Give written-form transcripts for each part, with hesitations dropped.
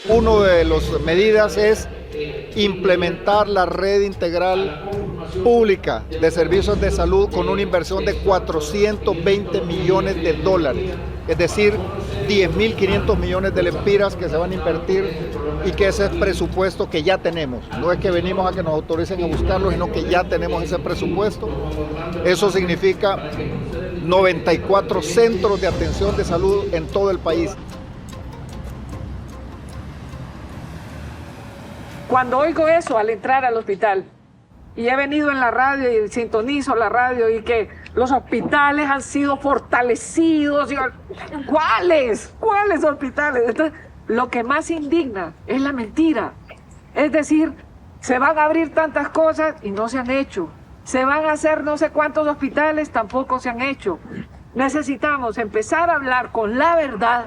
Una de las medidas es implementar la red integral pública de servicios de salud con una inversión de 420 millones de dólares, es decir, 10.500 millones de lempiras que se van a invertir y que ese es presupuesto que ya tenemos. No es que venimos a que nos autoricen a buscarlo, sino que ya tenemos ese presupuesto. Eso significa 94 centros de atención de salud en todo el país. Cuando oigo eso al entrar al hospital, y he venido en la radio y sintonizo la radio y que los hospitales han sido fortalecidos, ¿cuáles? ¿Cuáles hospitales? Entonces, lo que más indigna es la mentira. Es decir, se van a abrir tantas cosas y no se han hecho. Se van a hacer no sé cuántos hospitales, tampoco se han hecho. Necesitamos empezar a hablar con la verdad.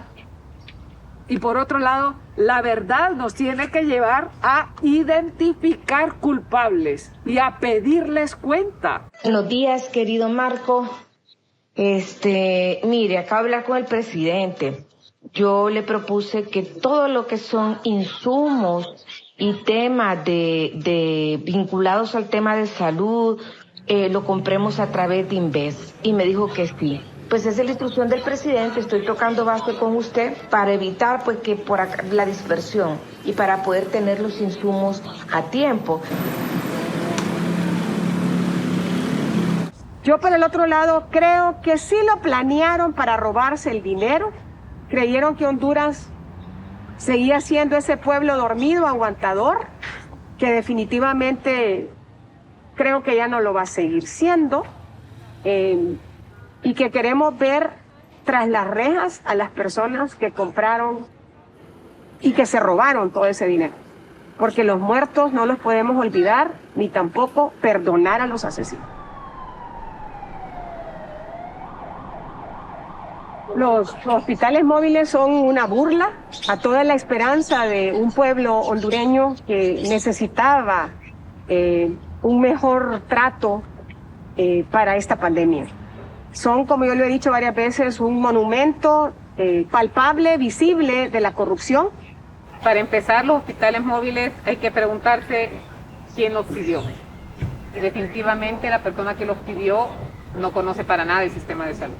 Y por otro lado, la verdad nos tiene que llevar a identificar culpables y a pedirles cuenta. Buenos días, querido Marco. Mire, acabo de hablar con el presidente. Yo le propuse que todo lo que son insumos y temas vinculados al tema de salud, lo compremos a través de Inves. Y me dijo que sí. Pues esa es la instrucción del presidente, estoy tocando base con usted para evitar pues que por acá, la dispersión y para poder tener los insumos a tiempo. Yo por el otro lado creo que sí lo planearon para robarse el dinero, creyeron que Honduras seguía siendo ese pueblo dormido, aguantador, que definitivamente creo que ya no lo va a seguir siendo. Y que queremos ver tras las rejas a las personas que compraron y que se robaron todo ese dinero. Porque los muertos no los podemos olvidar, ni tampoco perdonar a los asesinos. Los hospitales móviles son una burla a toda la esperanza de un pueblo hondureño que necesitaba un mejor trato para esta pandemia. Son, como yo lo he dicho varias veces, un monumento palpable, visible de la corrupción. Para empezar, los hospitales móviles hay que preguntarse quién los pidió. Definitivamente la persona que los pidió no conoce para nada el sistema de salud.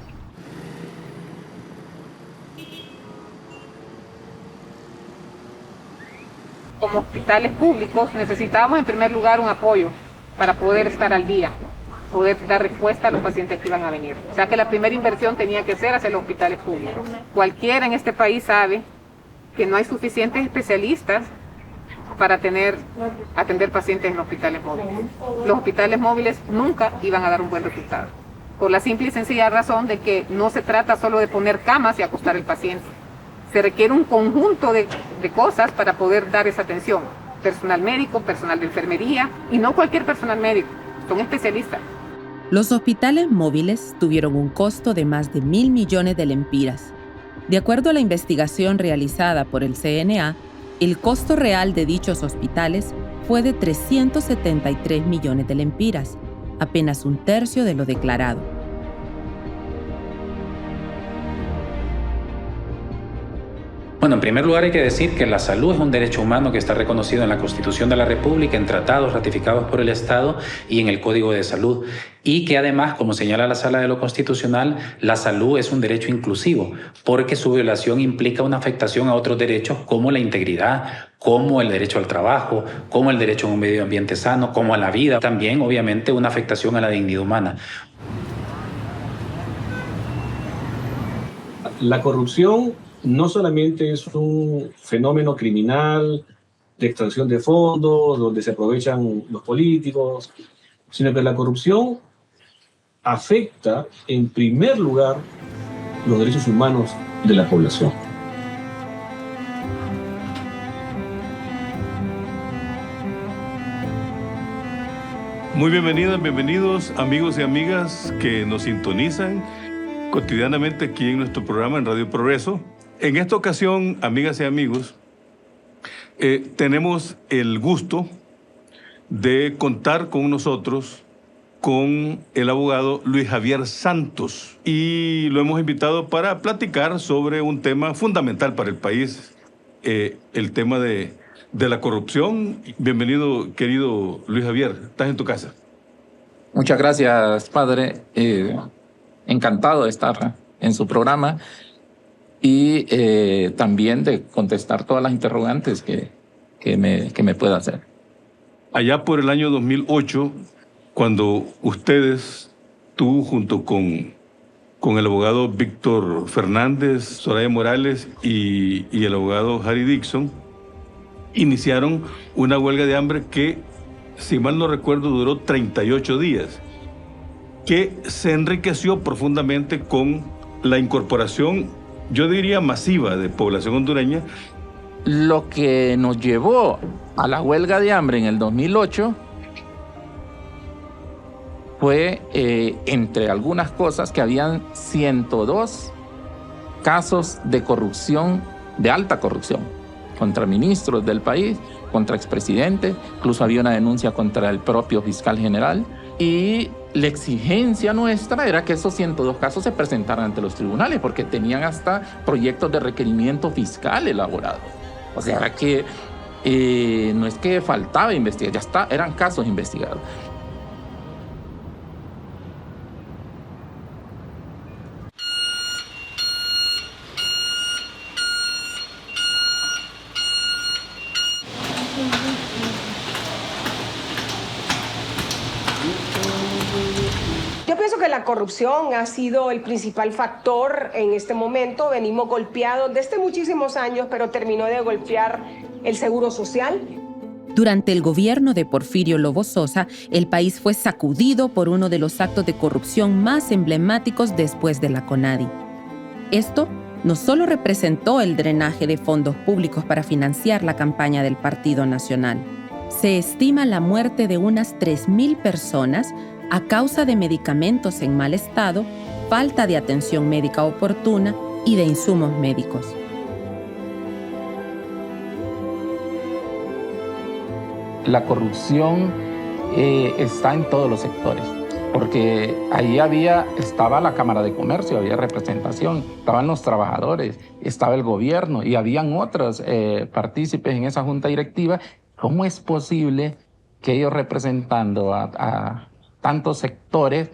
Como hospitales públicos necesitábamos en primer lugar un apoyo para poder estar al día, poder dar respuesta a los pacientes que iban a venir. O sea que la primera inversión tenía que ser hacia los hospitales públicos. Cualquiera en este país sabe que no hay suficientes especialistas para atender pacientes en hospitales móviles. Los hospitales móviles nunca iban a dar un buen resultado, por la simple y sencilla razón de que no se trata solo de poner camas y acostar al paciente. Se requiere un conjunto de cosas para poder dar esa atención. Personal médico, personal de enfermería, y no cualquier personal médico, son especialistas. Los hospitales móviles tuvieron un costo de más de 1.000 millones de lempiras. De acuerdo a la investigación realizada por el CNA, el costo real de dichos hospitales fue de 373 millones de lempiras, apenas un tercio de lo declarado. Bueno, en primer lugar hay que decir que la salud es un derecho humano que está reconocido en la Constitución de la República, en tratados ratificados por el Estado y en el Código de Salud. Y que además, como señala la Sala de lo Constitucional, la salud es un derecho inclusivo, porque su violación implica una afectación a otros derechos como la integridad, como el derecho al trabajo, como el derecho a un medio ambiente sano, como a la vida. También, obviamente, una afectación a la dignidad humana. La corrupción no solamente es un fenómeno criminal de extracción de fondos, donde se aprovechan los políticos, sino que la corrupción afecta en primer lugar los derechos humanos de la población. Muy bienvenidos amigos y amigas que nos sintonizan cotidianamente aquí en nuestro programa en Radio Progreso. En esta ocasión, amigas y amigos, tenemos el gusto de contar con nosotros con el abogado Luis Javier Santos, y lo hemos invitado para platicar sobre un tema fundamental para el país, el tema de la corrupción. Bienvenido, querido Luis Javier, estás en tu casa. Muchas gracias, padre. Encantado de estar en su programa y también de contestar todas las interrogantes que me pueda hacer. Allá por el año 2008, cuando ustedes, tú junto con el abogado Víctor Fernández, Soraya Morales y el abogado Harry Dixon, iniciaron una huelga de hambre que, si mal no recuerdo, duró 38 días, que se enriqueció profundamente con la incorporación, yo diría masiva, de población hondureña. Lo que nos llevó a la huelga de hambre en el 2008 fue, entre algunas cosas, que habían 102 casos de corrupción, de alta corrupción, contra ministros del país, contra expresidentes, incluso había una denuncia contra el propio fiscal general, y la exigencia nuestra era que esos 102 casos se presentaran ante los tribunales, porque tenían hasta proyectos de requerimiento fiscal elaborados. O sea que no es que faltaba investigar, eran casos investigados. Yo pienso que la corrupción ha sido el principal factor en este momento. Venimos golpeados desde muchísimos años, pero terminó de golpear el seguro social. Durante el gobierno de Porfirio Lobo Sosa, el país fue sacudido por uno de los actos de corrupción más emblemáticos después de la CONADI. Esto no solo representó el drenaje de fondos públicos para financiar la campaña del Partido Nacional. Se estima la muerte de unas 3.000 personas a causa de medicamentos en mal estado, falta de atención médica oportuna y de insumos médicos. La corrupción está en todos los sectores, porque ahí estaba la Cámara de Comercio, había representación, estaban los trabajadores, estaba el gobierno y habían otros partícipes en esa junta directiva. ¿Cómo es posible que ellos, representando a tantos sectores,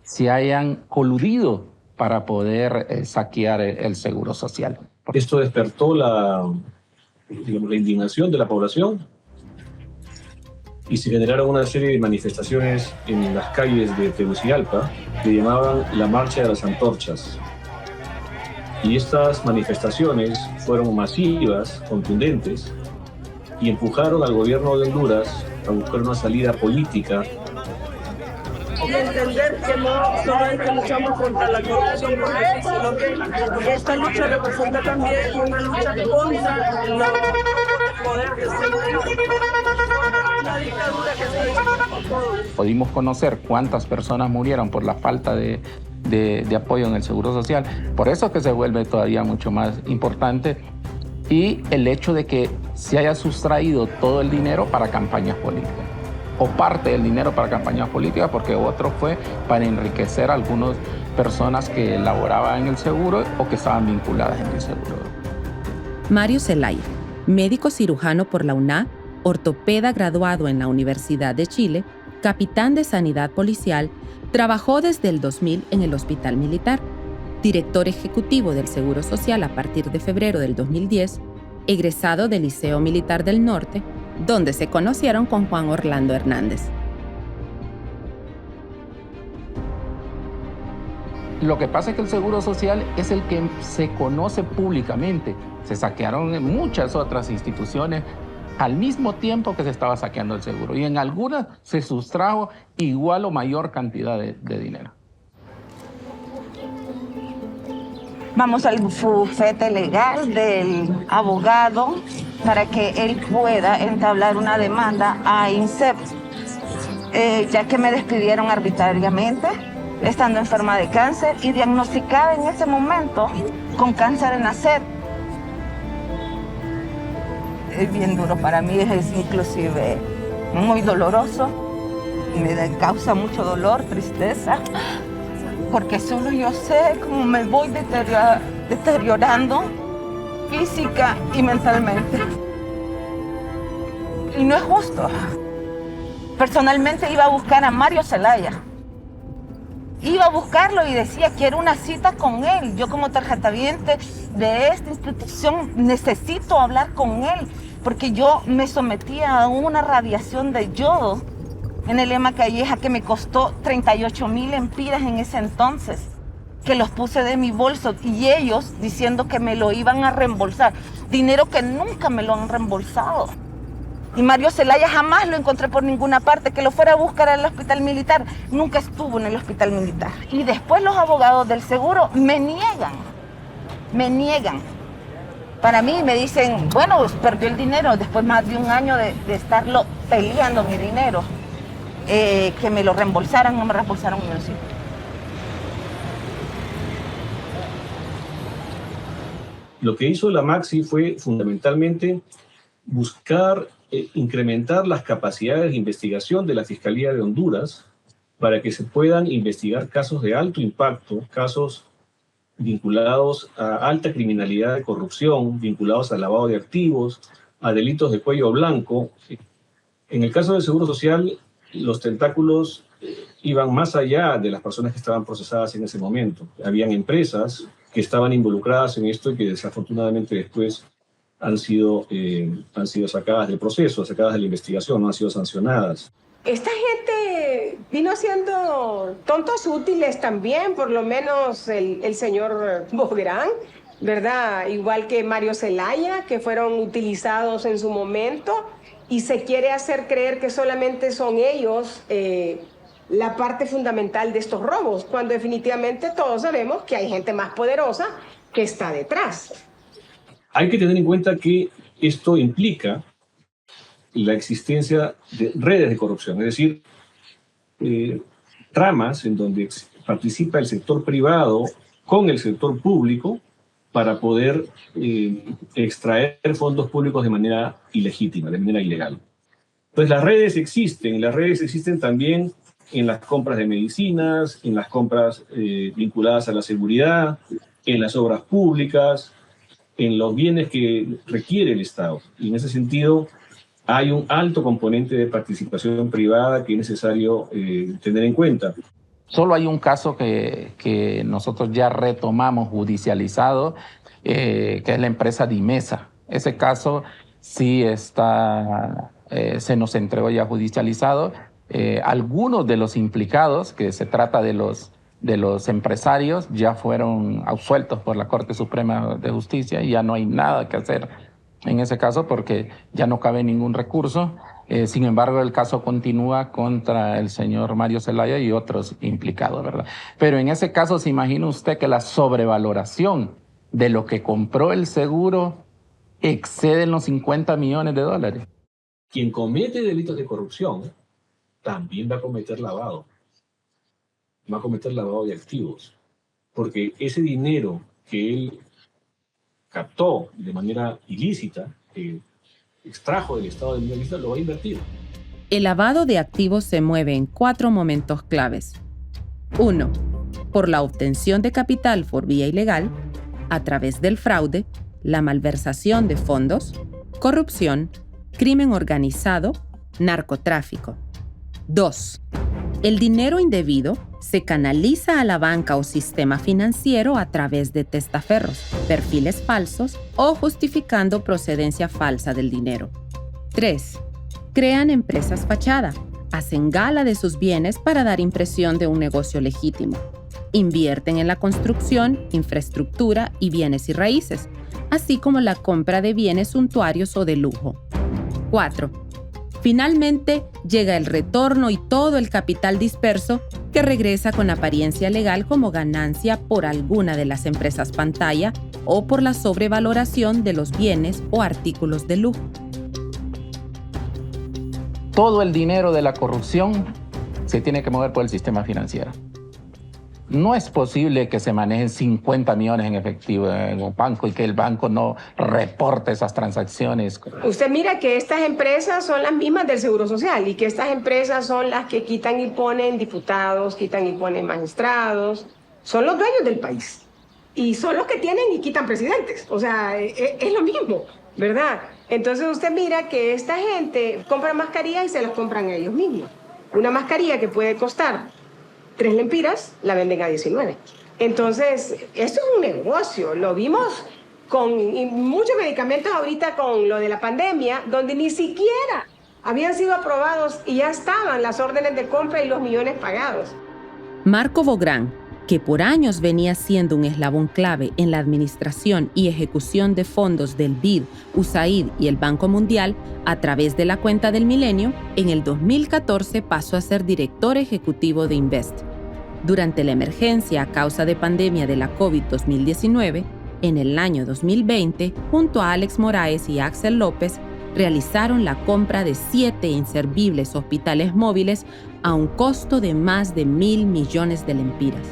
se hayan coludido para poder saquear el seguro social? Esto despertó la indignación de la población y se generaron una serie de manifestaciones en las calles de Tegucigalpa que llamaban la Marcha de las Antorchas. Y estas manifestaciones fueron masivas, contundentes, y empujaron al gobierno de Honduras a buscar una salida política. Y entender que no solamente luchamos contra la corrupción, sino que esta lucha representa también una lucha contra el poder que la dictadura que se hizo por todos. Pudimos conocer cuántas personas murieron por la falta de apoyo en el seguro social. Por eso es que se vuelve todavía mucho más importante, y el hecho de que se haya sustraído todo el dinero para campañas políticas, o parte del dinero para campañas políticas, porque otro fue para enriquecer a algunas personas que laboraban en el seguro o que estaban vinculadas en el seguro. Mario Zelaya, médico cirujano por la UNA, ortopeda graduado en la Universidad de Chile, capitán de Sanidad Policial, trabajó desde el 2000 en el Hospital Militar, director ejecutivo del Seguro Social a partir de febrero del 2010, egresado del Liceo Militar del Norte, donde se conocieron con Juan Orlando Hernández. Lo que pasa es que el Seguro Social es el que se conoce públicamente. Se saquearon en muchas otras instituciones al mismo tiempo que se estaba saqueando el seguro, y en algunas se sustrajo igual o mayor cantidad de dinero. Vamos al bufete legal del abogado para que él pueda entablar una demanda a INSEP, ya que me despidieron arbitrariamente, estando enferma de cáncer y diagnosticada en ese momento con cáncer en la sed. Es bien duro para mí, es inclusive muy doloroso, me causa mucho dolor, tristeza, porque solo yo sé cómo me voy deteriorando física y mentalmente. Y no es justo. Personalmente iba a buscar a Mario Zelaya. Iba a buscarlo y decía, quiero una cita con él. Yo como tarjetaviente de esta institución necesito hablar con él, porque yo me sometía a una radiación de yodo en el Lema Calleja que me costó 38,000 lempiras en ese entonces, que los puse de mi bolso y ellos diciendo que me lo iban a reembolsar, dinero que nunca me lo han reembolsado. Y Mario Zelaya jamás lo encontré por ninguna parte, que lo fuera a buscar al hospital militar, nunca estuvo en el hospital militar. Y después los abogados del seguro me niegan. Para mí me dicen, bueno, perdió el dinero después más de un año de estarlo peleando mi dinero. Que me lo reembolsaran, no me reembolsaron ni un sitio. Lo que hizo la Maxi fue fundamentalmente buscar incrementar las capacidades de investigación de la Fiscalía de Honduras para que se puedan investigar casos de alto impacto, casos vinculados a alta criminalidad de corrupción, vinculados al lavado de activos, a delitos de cuello blanco. En el caso del Seguro Social, los tentáculos iban más allá de las personas que estaban procesadas en ese momento. Habían empresas que estaban involucradas en esto y que desafortunadamente después han sido sacadas del proceso, sacadas de la investigación, no han sido sancionadas. Esta gente vino siendo tontos útiles también, por lo menos el señor Bográn, ¿verdad? Igual que Mario Zelaya, que fueron utilizados en su momento, y se quiere hacer creer que solamente son ellos la parte fundamental de estos robos, cuando definitivamente todos sabemos que hay gente más poderosa que está detrás. Hay que tener en cuenta que esto implica la existencia de redes de corrupción, es decir, tramas en donde participa el sector privado con el sector público para poder extraer fondos públicos de manera ilegítima, de manera ilegal. Entonces las redes existen también en las compras de medicinas, en las compras vinculadas a la seguridad, en las obras públicas, en los bienes que requiere el Estado. Y en ese sentido hay un alto componente de participación privada que es necesario tener en cuenta. Solo hay un caso que nosotros ya retomamos judicializado, que es la empresa Dimesa. Ese caso sí se nos entregó ya judicializado. Algunos de los implicados, que se trata de los empresarios, ya fueron absueltos por la Corte Suprema de Justicia y ya no hay nada que hacer en ese caso porque ya no cabe ningún recurso. Sin embargo, el caso continúa contra el señor Mario Zelaya y otros implicados, ¿verdad? Pero en ese caso, ¿se imagina usted que la sobrevaloración de lo que compró el seguro excede los $50 millones? Quien comete delitos de corrupción también va a cometer lavado. Va a cometer lavado de activos. Porque ese dinero que él captó de manera ilícita, extrajo del Estado de manera ilícita, lo va a invertir. El lavado de activos se mueve en 4 momentos claves. 1. Por la obtención de capital por vía ilegal, a través del fraude, la malversación de fondos, corrupción, crimen organizado, narcotráfico. 2. El dinero indebido se canaliza a la banca o sistema financiero a través de testaferros, perfiles falsos o justificando procedencia falsa del dinero. 3. Crean empresas fachada, hacen gala de sus bienes para dar impresión de un negocio legítimo. Invierten en la construcción, infraestructura y bienes y raíces, así como la compra de bienes suntuarios o de lujo. 4. Finalmente, llega el retorno y todo el capital disperso que regresa con apariencia legal como ganancia por alguna de las empresas pantalla o por la sobrevaloración de los bienes o artículos de lujo. Todo el dinero de la corrupción se tiene que mover por el sistema financiero. No es posible que se manejen 50 millones en efectivo en un banco y que el banco no reporte esas transacciones. Usted mira que estas empresas son las mismas del Seguro Social y que estas empresas son las que quitan y ponen diputados, quitan y ponen magistrados. Son los dueños del país y son los que tienen y quitan presidentes. O sea, es lo mismo, ¿verdad? Entonces usted mira que esta gente compra mascarillas y se las compran ellos mismos. Una mascarilla que puede costar 3 lempiras, la venden a 19. Entonces, esto es un negocio. Lo vimos con muchos medicamentos ahorita con lo de la pandemia, donde ni siquiera habían sido aprobados y ya estaban las órdenes de compra y los millones pagados. Marco Bográn, que por años venía siendo un eslabón clave en la administración y ejecución de fondos del BID, USAID y el Banco Mundial a través de la cuenta del milenio, en el 2014 pasó a ser director ejecutivo de Invest. Durante la emergencia a causa de pandemia de la COVID-2019, en el año 2020, junto a Alex Moraes y Axel López, realizaron la compra de 7 inservibles hospitales móviles a un costo de más de 1.000 millones de lempiras.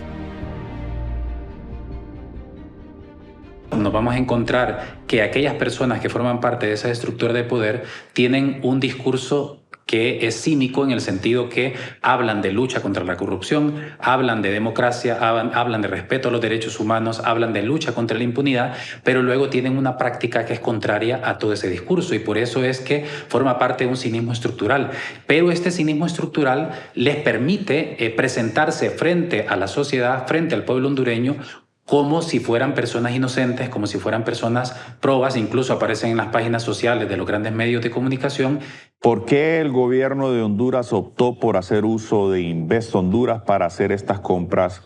Nos vamos a encontrar que aquellas personas que forman parte de esa estructura de poder tienen un discurso que es cínico en el sentido que hablan de lucha contra la corrupción, hablan de democracia, hablan de respeto a los derechos humanos, hablan de lucha contra la impunidad, pero luego tienen una práctica que es contraria a todo ese discurso y por eso es que forma parte de un cinismo estructural. Pero este cinismo estructural les permite presentarse frente a la sociedad, frente al pueblo hondureño, como si fueran personas inocentes, como si fueran personas probas, incluso aparecen en las páginas sociales de los grandes medios de comunicación. ¿Por qué el gobierno de Honduras optó por hacer uso de Invest Honduras para hacer estas compras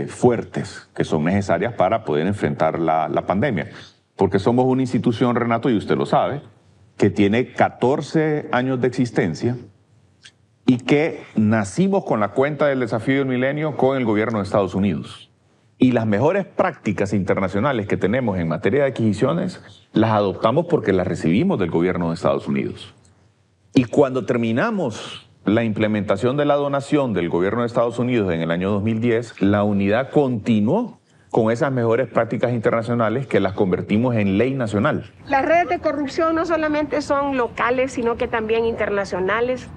fuertes que son necesarias para poder enfrentar la pandemia? Porque somos una institución, Renato, y usted lo sabe, que tiene 14 años de existencia y que nacimos con la cuenta del desafío del milenio con el gobierno de Estados Unidos. Y las mejores prácticas internacionales que tenemos en materia de adquisiciones las adoptamos porque las recibimos del gobierno de Estados Unidos. Y cuando terminamos la implementación de la donación del gobierno de Estados Unidos en el año 2010, la unidad continuó con esas mejores prácticas internacionales que las convertimos en ley nacional. Las redes de corrupción no solamente son locales, sino que también internacionales,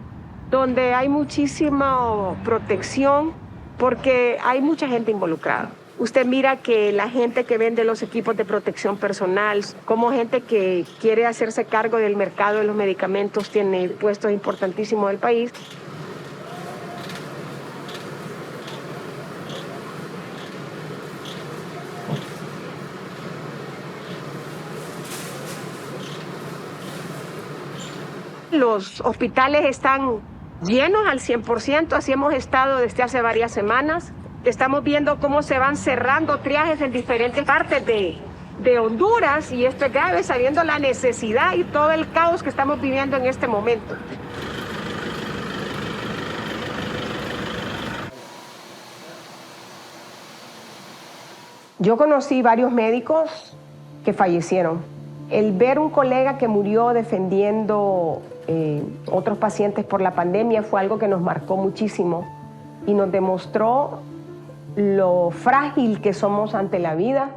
donde hay muchísima protección porque hay mucha gente involucrada. Usted mira que la gente que vende los equipos de protección personal, como gente que quiere hacerse cargo del mercado de los medicamentos, tiene puestos importantísimos del país. Los hospitales están llenos al 100%, así hemos estado desde hace varias semanas. Estamos viendo cómo se van cerrando triajes en diferentes partes de Honduras y esto es grave sabiendo la necesidad y todo el caos que estamos viviendo en este momento. Yo conocí varios médicos que fallecieron. El ver un colega que murió defendiendo otros pacientes por la pandemia fue algo que nos marcó muchísimo y nos demostró lo frágil que somos ante la vida,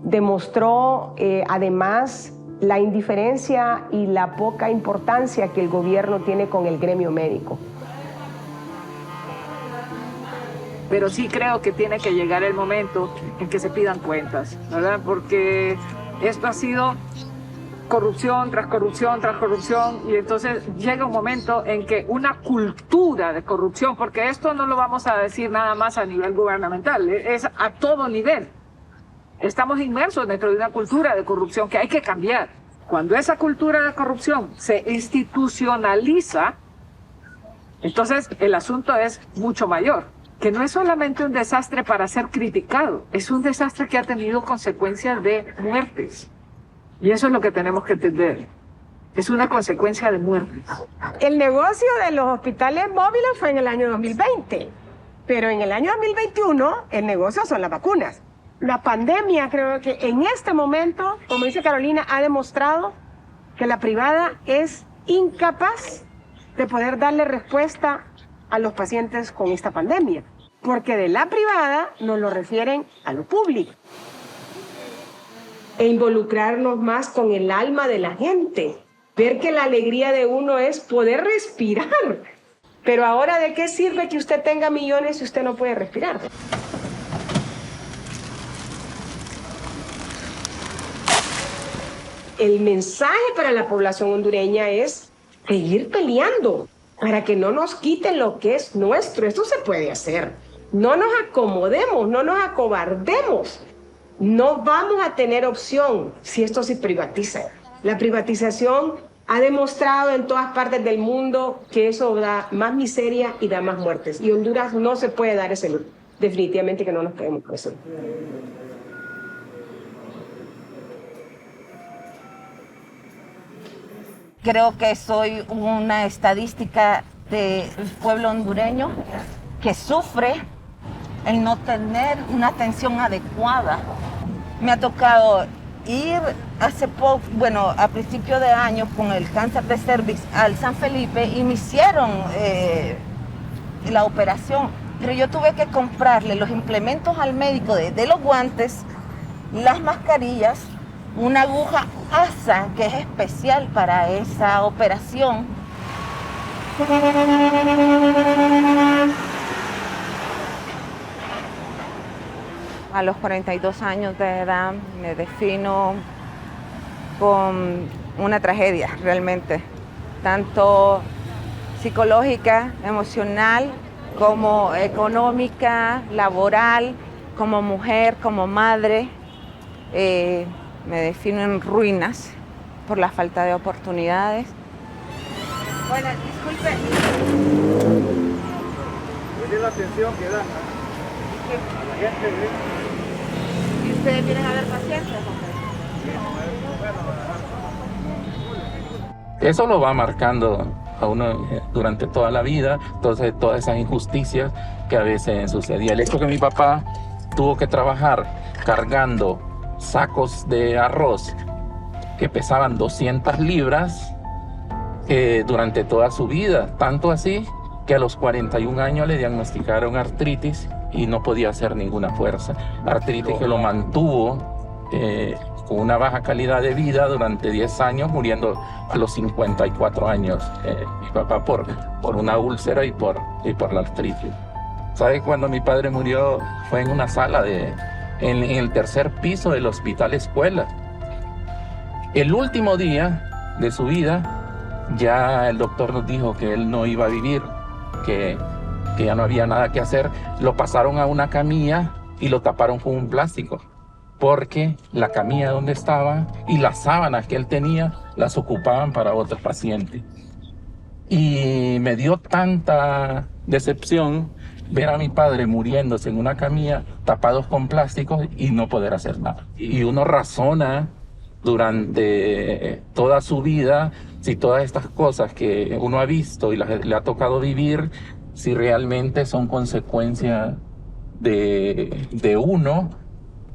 demostró además la indiferencia y la poca importancia que el gobierno tiene con el gremio médico. Pero sí creo que tiene que llegar el momento en que se pidan cuentas, ¿verdad? Porque esto ha sido corrupción tras corrupción tras corrupción y entonces llega un momento en que una cultura de corrupción, porque esto no lo vamos a decir nada más a nivel gubernamental, es a todo nivel. Estamos inmersos dentro de una cultura de corrupción que hay que cambiar. Cuando esa cultura de corrupción se institucionaliza, entonces el asunto es mucho mayor, que no es solamente un desastre para ser criticado, es un desastre que ha tenido consecuencias de muertes. Y eso es lo que tenemos que entender. es una consecuencia de muertes. El negocio de los hospitales móviles fue en el año 2020, pero en el año 2021 el negocio son las vacunas. La pandemia, creo que en este momento, como dice Carolina, ha demostrado que la privada es incapaz de poder darle respuesta a los pacientes con esta pandemia, porque de la privada nos lo refieren a lo público. E involucrarnos más con el alma de la gente, ver que la alegría de uno es poder respirar. Pero ahora, ¿de qué sirve que usted tenga millones si usted no puede respirar? El mensaje para la población hondureña es seguir peleando para que no nos quiten lo que es nuestro. Esto se puede hacer. No nos acomodemos, no nos acobardemos. No vamos a tener opción si esto se privatiza. La privatización ha demostrado en todas partes del mundo que eso da más miseria y da más muertes. Y Honduras no se puede dar ese lujo. Definitivamente que no nos podemos dar eso. Creo que soy una estadística del pueblo hondureño que sufre el no tener una atención adecuada. Me ha tocado ir hace poco, bueno, a principio de año con el cáncer de cervix al San Felipe y me hicieron la operación, pero yo tuve que comprarle los implementos al médico de los guantes, las mascarillas, una aguja ASA que es especial para esa operación. A los 42 años de edad me defino con una tragedia realmente, tanto psicológica, emocional, como económica, laboral, como mujer, como madre. Me defino en ruinas por la falta de oportunidades. Bueno, disculpe. Es la atención que dan a la gente. ¿Y ustedes vienen a ver pacientes? Eso lo va marcando a uno durante toda la vida, entonces todas esas injusticias que a veces sucedían. El hecho que mi papá tuvo que trabajar cargando sacos de arroz que pesaban 200 libras durante toda su vida, tanto así que a los 41 años le diagnosticaron artritis y no podía hacer ninguna fuerza. Artritis que lo mantuvo con una baja calidad de vida durante 10 años, muriendo a los 54 años. Mi papá por una úlcera y por la artritis. ¿Sabe? Cuando mi padre murió fue en una sala en el tercer piso del hospital escuela. El último día de su vida, ya el doctor nos dijo que él no iba a vivir, que ya no había nada que hacer. Lo pasaron a una camilla y lo taparon con un plástico, porque la camilla donde estaba y las sábanas que él tenía las ocupaban para otros pacientes. Y me dio tanta decepción ver a mi padre muriéndose en una camilla, tapados con plásticos y no poder hacer nada. Y uno razona durante toda su vida si todas estas cosas que uno ha visto y le ha tocado vivir, si realmente son consecuencia de uno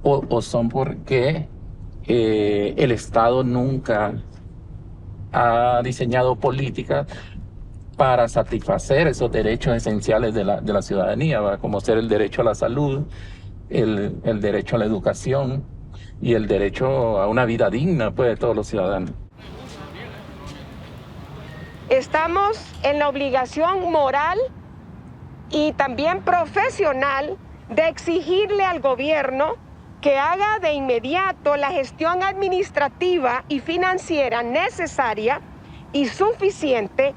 o son porque el Estado nunca ha diseñado políticas para satisfacer esos derechos esenciales de la ciudadanía, ¿verdad? Como ser el derecho a la salud, el derecho a la educación y el derecho a una vida digna, pues, de todos los ciudadanos. Estamos en la obligación moral y también profesional de exigirle al gobierno que haga de inmediato la gestión administrativa y financiera necesaria y suficiente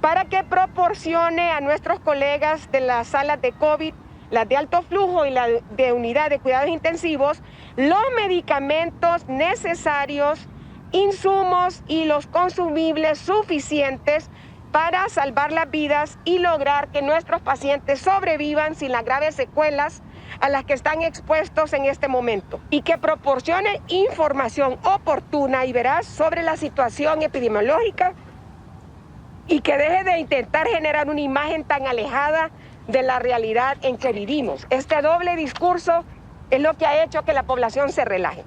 para que proporcione a nuestros colegas de las salas de COVID, las de alto flujo y la de unidad de cuidados intensivos, los medicamentos necesarios, insumos y los consumibles suficientes para salvar las vidas y lograr que nuestros pacientes sobrevivan sin las graves secuelas a las que están expuestos en este momento, y que proporcione información oportuna y veraz sobre la situación epidemiológica, y que deje de intentar generar una imagen tan alejada de la realidad en que vivimos. Este doble discurso es lo que ha hecho que la población se relaje.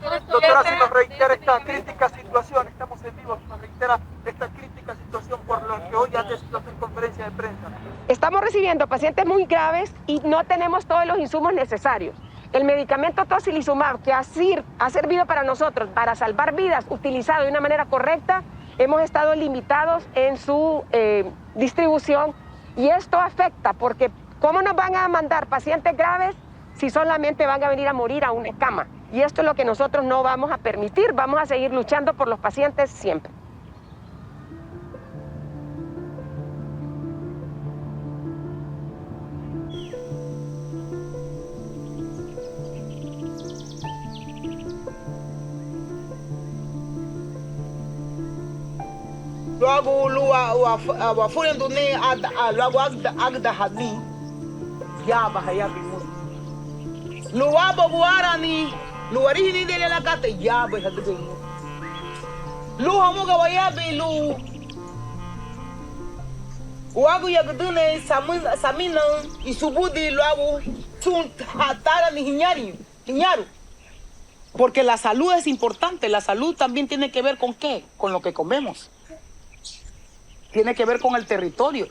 Doctora, si nos reitera esta crítica situación, estamos en vivo, si nos reitera esta crítica situación por lo que hoy ha decidido en conferencia de prensa. Estamos recibiendo pacientes muy graves y no tenemos todos los insumos necesarios. El medicamento tocilizumab, que ha servido para nosotros para salvar vidas, utilizado de una manera correcta, hemos estado limitados en su distribución, y esto afecta porque ¿cómo nos van a mandar pacientes graves si solamente van a venir a morir a una cama? Y esto es lo que nosotros no vamos a permitir. Vamos a seguir luchando por los pacientes siempre. Luego luego fueron donde luego agda hadi ya bahaya bimu luego guarani luari ni de la cate ya bahaya bimu lu hamu ga waya bilu luego ya gdune samina isubudi luego sun hatara ni hiñaru. Porque la salud es importante. La salud también tiene que ver con ¿qué? Con lo que comemos. Tiene que ver con el territorio.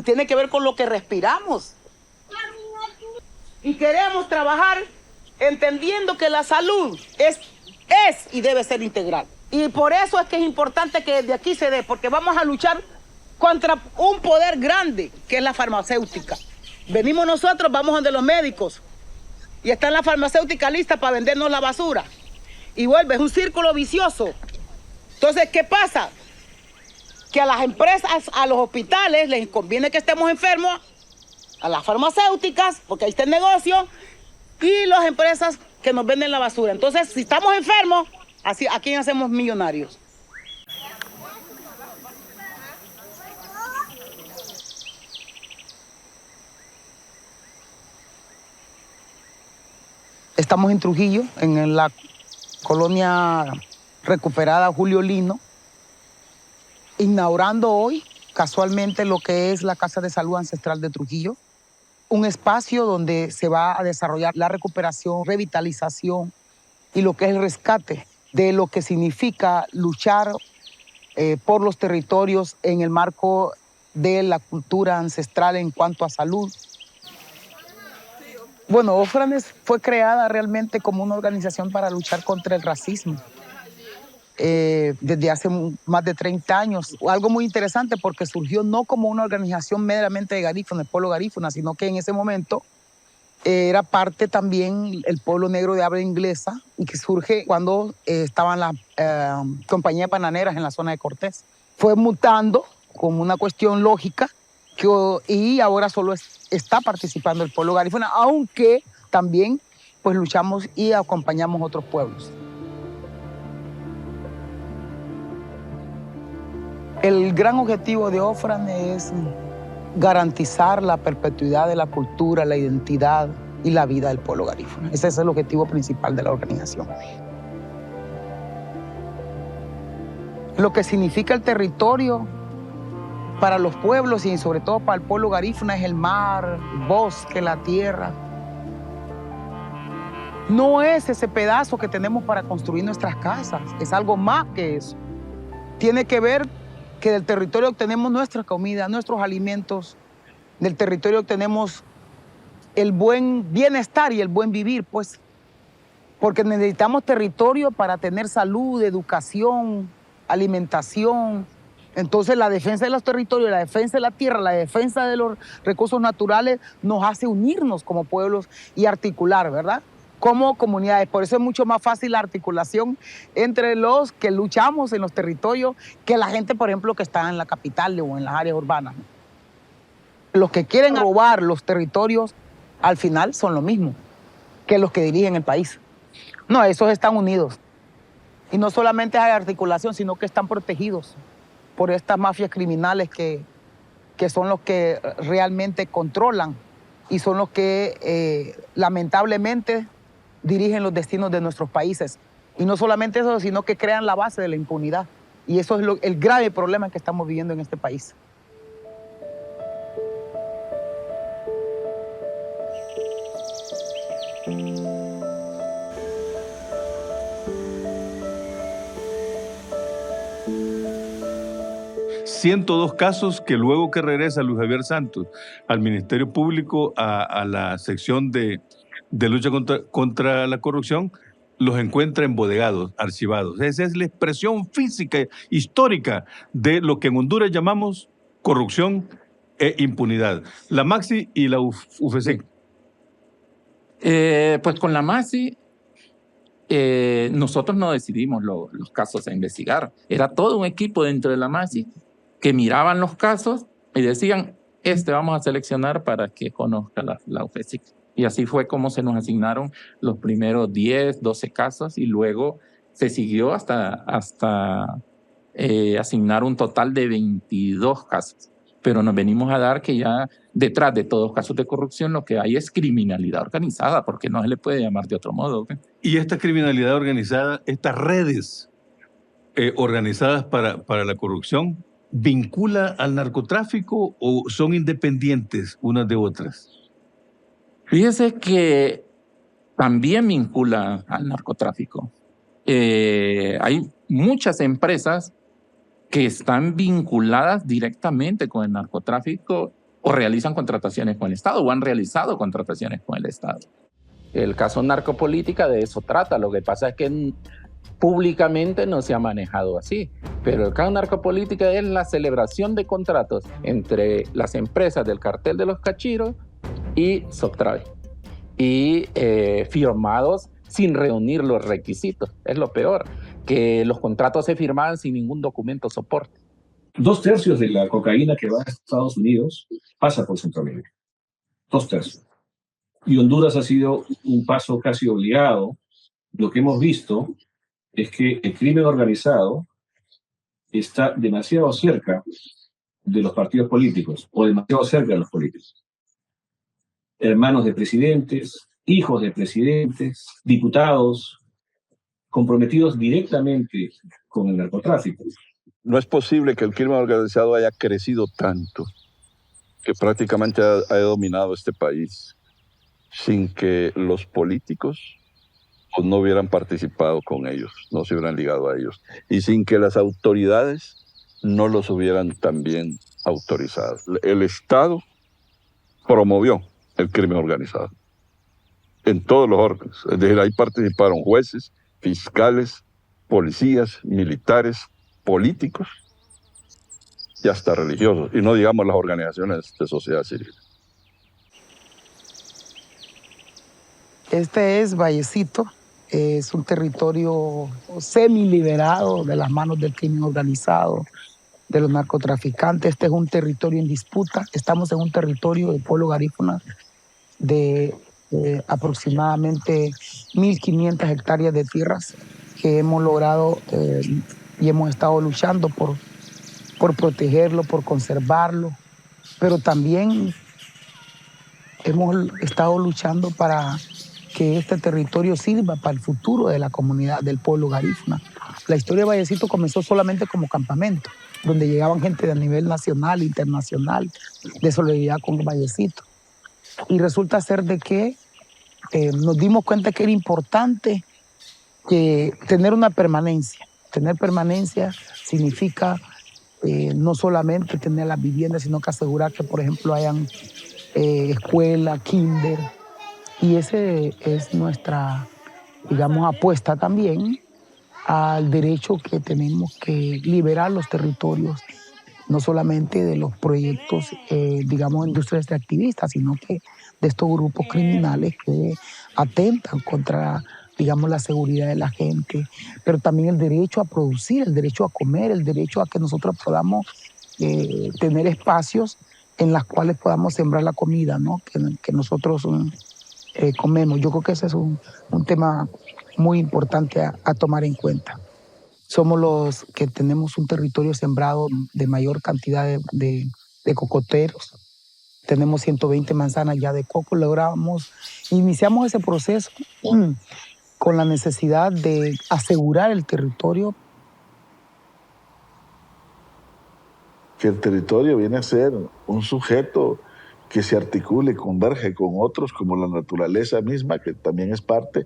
Tiene que ver con lo que respiramos. Y queremos trabajar entendiendo que la salud es y debe ser integral. Y por eso es que es importante que desde aquí se dé, porque vamos a luchar contra un poder grande, que es la farmacéutica. Venimos nosotros, vamos donde los médicos, y está la farmacéutica lista para vendernos la basura. Y vuelve, es un círculo vicioso. Entonces, ¿qué pasa? Que a las empresas, a los hospitales, les conviene que estemos enfermos, a las farmacéuticas, porque ahí está el negocio, y las empresas que nos venden la basura. Entonces, si estamos enfermos, así, ¿a quién hacemos millonarios? Estamos en Trujillo, en la colonia recuperada Julio Lino, inaugurando hoy casualmente lo que es la Casa de Salud Ancestral de Trujillo, un espacio donde se va a desarrollar la recuperación, revitalización y lo que es el rescate de lo que significa luchar por los territorios en el marco de la cultura ancestral en cuanto a salud. Bueno, Ofranes fue creada realmente como una organización para luchar contra el racismo. Desde hace más de 30 años. Algo muy interesante porque surgió no como una organización meramente de garífunas, el pueblo garífuna, sino que en ese momento era parte también el pueblo negro de habla inglesa, y que surge cuando estaban las compañías bananeras en la zona de Cortés. Fue mutando como una cuestión lógica y ahora solo está participando el pueblo garífuna, aunque también pues luchamos y acompañamos otros pueblos. El gran objetivo de Ofrane es garantizar la perpetuidad de la cultura, la identidad y la vida del pueblo garífuna. Ese es el objetivo principal de la organización. Lo que significa el territorio para los pueblos y sobre todo para el pueblo garífuna es el mar, el bosque, la tierra. No es ese pedazo que tenemos para construir nuestras casas, es algo más que eso. Tiene que ver que del territorio obtenemos nuestra comida, nuestros alimentos, del territorio obtenemos el buen bienestar y el buen vivir, pues, porque necesitamos territorio para tener salud, educación, alimentación. Entonces la defensa de los territorios, la defensa de la tierra, la defensa de los recursos naturales nos hace unirnos como pueblos y articular, ¿verdad? Como comunidades. Por eso es mucho más fácil la articulación entre los que luchamos en los territorios que la gente, por ejemplo, que está en la capital o en las áreas urbanas. Los que quieren robar los territorios, al final son lo mismo que los que dirigen el país. No, esos están unidos. Y no solamente hay articulación, sino que están protegidos por estas mafias criminales que son los que realmente controlan y son los que lamentablemente dirigen los destinos de nuestros países. Y no solamente eso, sino que crean la base de la impunidad. Y eso es el grave problema que estamos viviendo en este país. ...102 casos que luego que regresa Luis Javier Santos al Ministerio Público, a la sección de lucha contra la corrupción, los encuentra embodegados, archivados. Esa es la expresión física, histórica, de lo que en Honduras llamamos corrupción e impunidad. La Maxi y la UFC. Pues con la Maxi, nosotros no decidimos los casos a investigar. Era todo un equipo dentro de la Maxi que miraban los casos y decían, vamos a seleccionar para que conozca la UFC. Y así fue como se nos asignaron los primeros 10, 12 casos y luego se siguió hasta asignar un total de 22 casos. Pero nos venimos a dar que ya detrás de todos casos de corrupción lo que hay es criminalidad organizada, porque no se le puede llamar de otro modo. Y esta criminalidad organizada, estas redes organizadas para la corrupción, ¿vincula al narcotráfico o son independientes unas de otras? Fíjese que también vincula al narcotráfico. Hay muchas empresas que están vinculadas directamente con el narcotráfico o realizan contrataciones con el Estado o han realizado contrataciones con el Estado. El caso narcopolítica de eso trata. Lo que pasa es que públicamente no se ha manejado así. Pero el caso narcopolítica es la celebración de contratos entre las empresas del cartel de los cachiros y Soctrave. Y firmados sin reunir los requisitos. Es lo peor, que los contratos se firmaban sin ningún documento soporte. 2/3 de la cocaína que va a Estados Unidos pasa por Centroamérica. 2/3. Y Honduras ha sido un paso casi obligado. Lo que hemos visto es que el crimen organizado está demasiado cerca de los partidos políticos o demasiado cerca de los políticos. Hermanos de presidentes, hijos de presidentes, diputados, comprometidos directamente con el narcotráfico. No es posible que el crimen organizado haya crecido tanto, que prácticamente ha dominado este país, sin que los políticos no hubieran participado con ellos, no se hubieran ligado a ellos, y sin que las autoridades no los hubieran también autorizado. El Estado promovió el crimen organizado en todos los órganos. Es decir, ahí participaron jueces, fiscales, policías, militares, políticos y hasta religiosos, y no digamos las organizaciones de sociedad civil. Este es Vallecito, es un territorio semi-liberado de las manos del crimen organizado, de los narcotraficantes. Este es un territorio en disputa. Estamos en un territorio del pueblo garífuna de aproximadamente 1.500 hectáreas de tierras que hemos logrado y hemos estado luchando por protegerlo, por conservarlo, pero también hemos estado luchando para que este territorio sirva para el futuro de la comunidad, del pueblo garífuna. La historia de Vallecito comenzó solamente como campamento, donde llegaban gente a nivel nacional, internacional, de solidaridad con Vallecito. Y resulta ser de que nos dimos cuenta que era importante tener una permanencia. Tener permanencia significa no solamente tener las viviendas, sino que asegurar que, por ejemplo, hayan escuela, kinder. Y ese es nuestra, digamos, apuesta también al derecho que tenemos que liberar los territorios, no solamente de los proyectos, digamos, industrias extractivistas, sino que de estos grupos criminales que atentan contra, digamos, la seguridad de la gente, pero también el derecho a producir, el derecho a comer, el derecho a que nosotros podamos tener espacios en los cuales podamos sembrar la comida, ¿no? que nosotros comemos. Yo creo que ese es un tema muy importante a tomar en cuenta. Somos los que tenemos un territorio sembrado de mayor cantidad de cocoteros. Tenemos 120 manzanas ya de coco. Iniciamos ese proceso con la necesidad de asegurar el territorio. Que el territorio viene a ser un sujeto que se articule y converge con otros, como la naturaleza misma, que también es parte,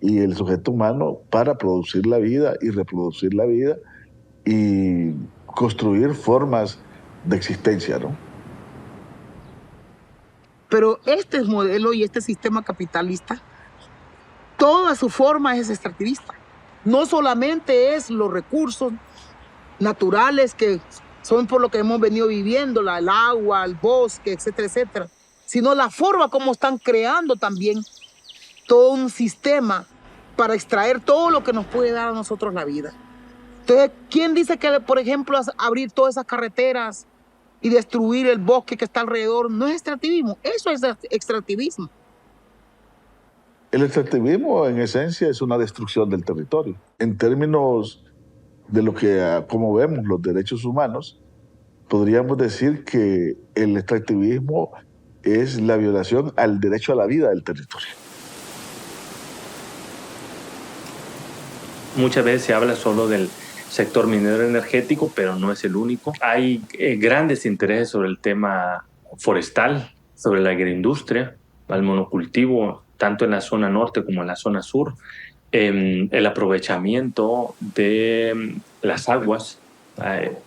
y el sujeto humano para producir la vida y reproducir la vida y construir formas de existencia, ¿no? Pero este modelo y este sistema capitalista, toda su forma es extractivista. No solamente es los recursos naturales que son por lo que hemos venido viviendo, el agua, el bosque, etcétera, etcétera, sino la forma como están creando también todo un sistema para extraer todo lo que nos puede dar a nosotros la vida. Entonces, ¿quién dice que, por ejemplo, abrir todas esas carreteras y destruir el bosque que está alrededor no es extractivismo? Eso es extractivismo. El extractivismo, en esencia, es una destrucción del territorio. En términos de lo que, como vemos, los derechos humanos, podríamos decir que el extractivismo es la violación al derecho a la vida del territorio. Muchas veces se habla solo del sector minero energético, pero no es el único. Hay grandes intereses sobre el tema forestal, sobre la agroindustria, el monocultivo, tanto en la zona norte como en la zona sur. El aprovechamiento de las aguas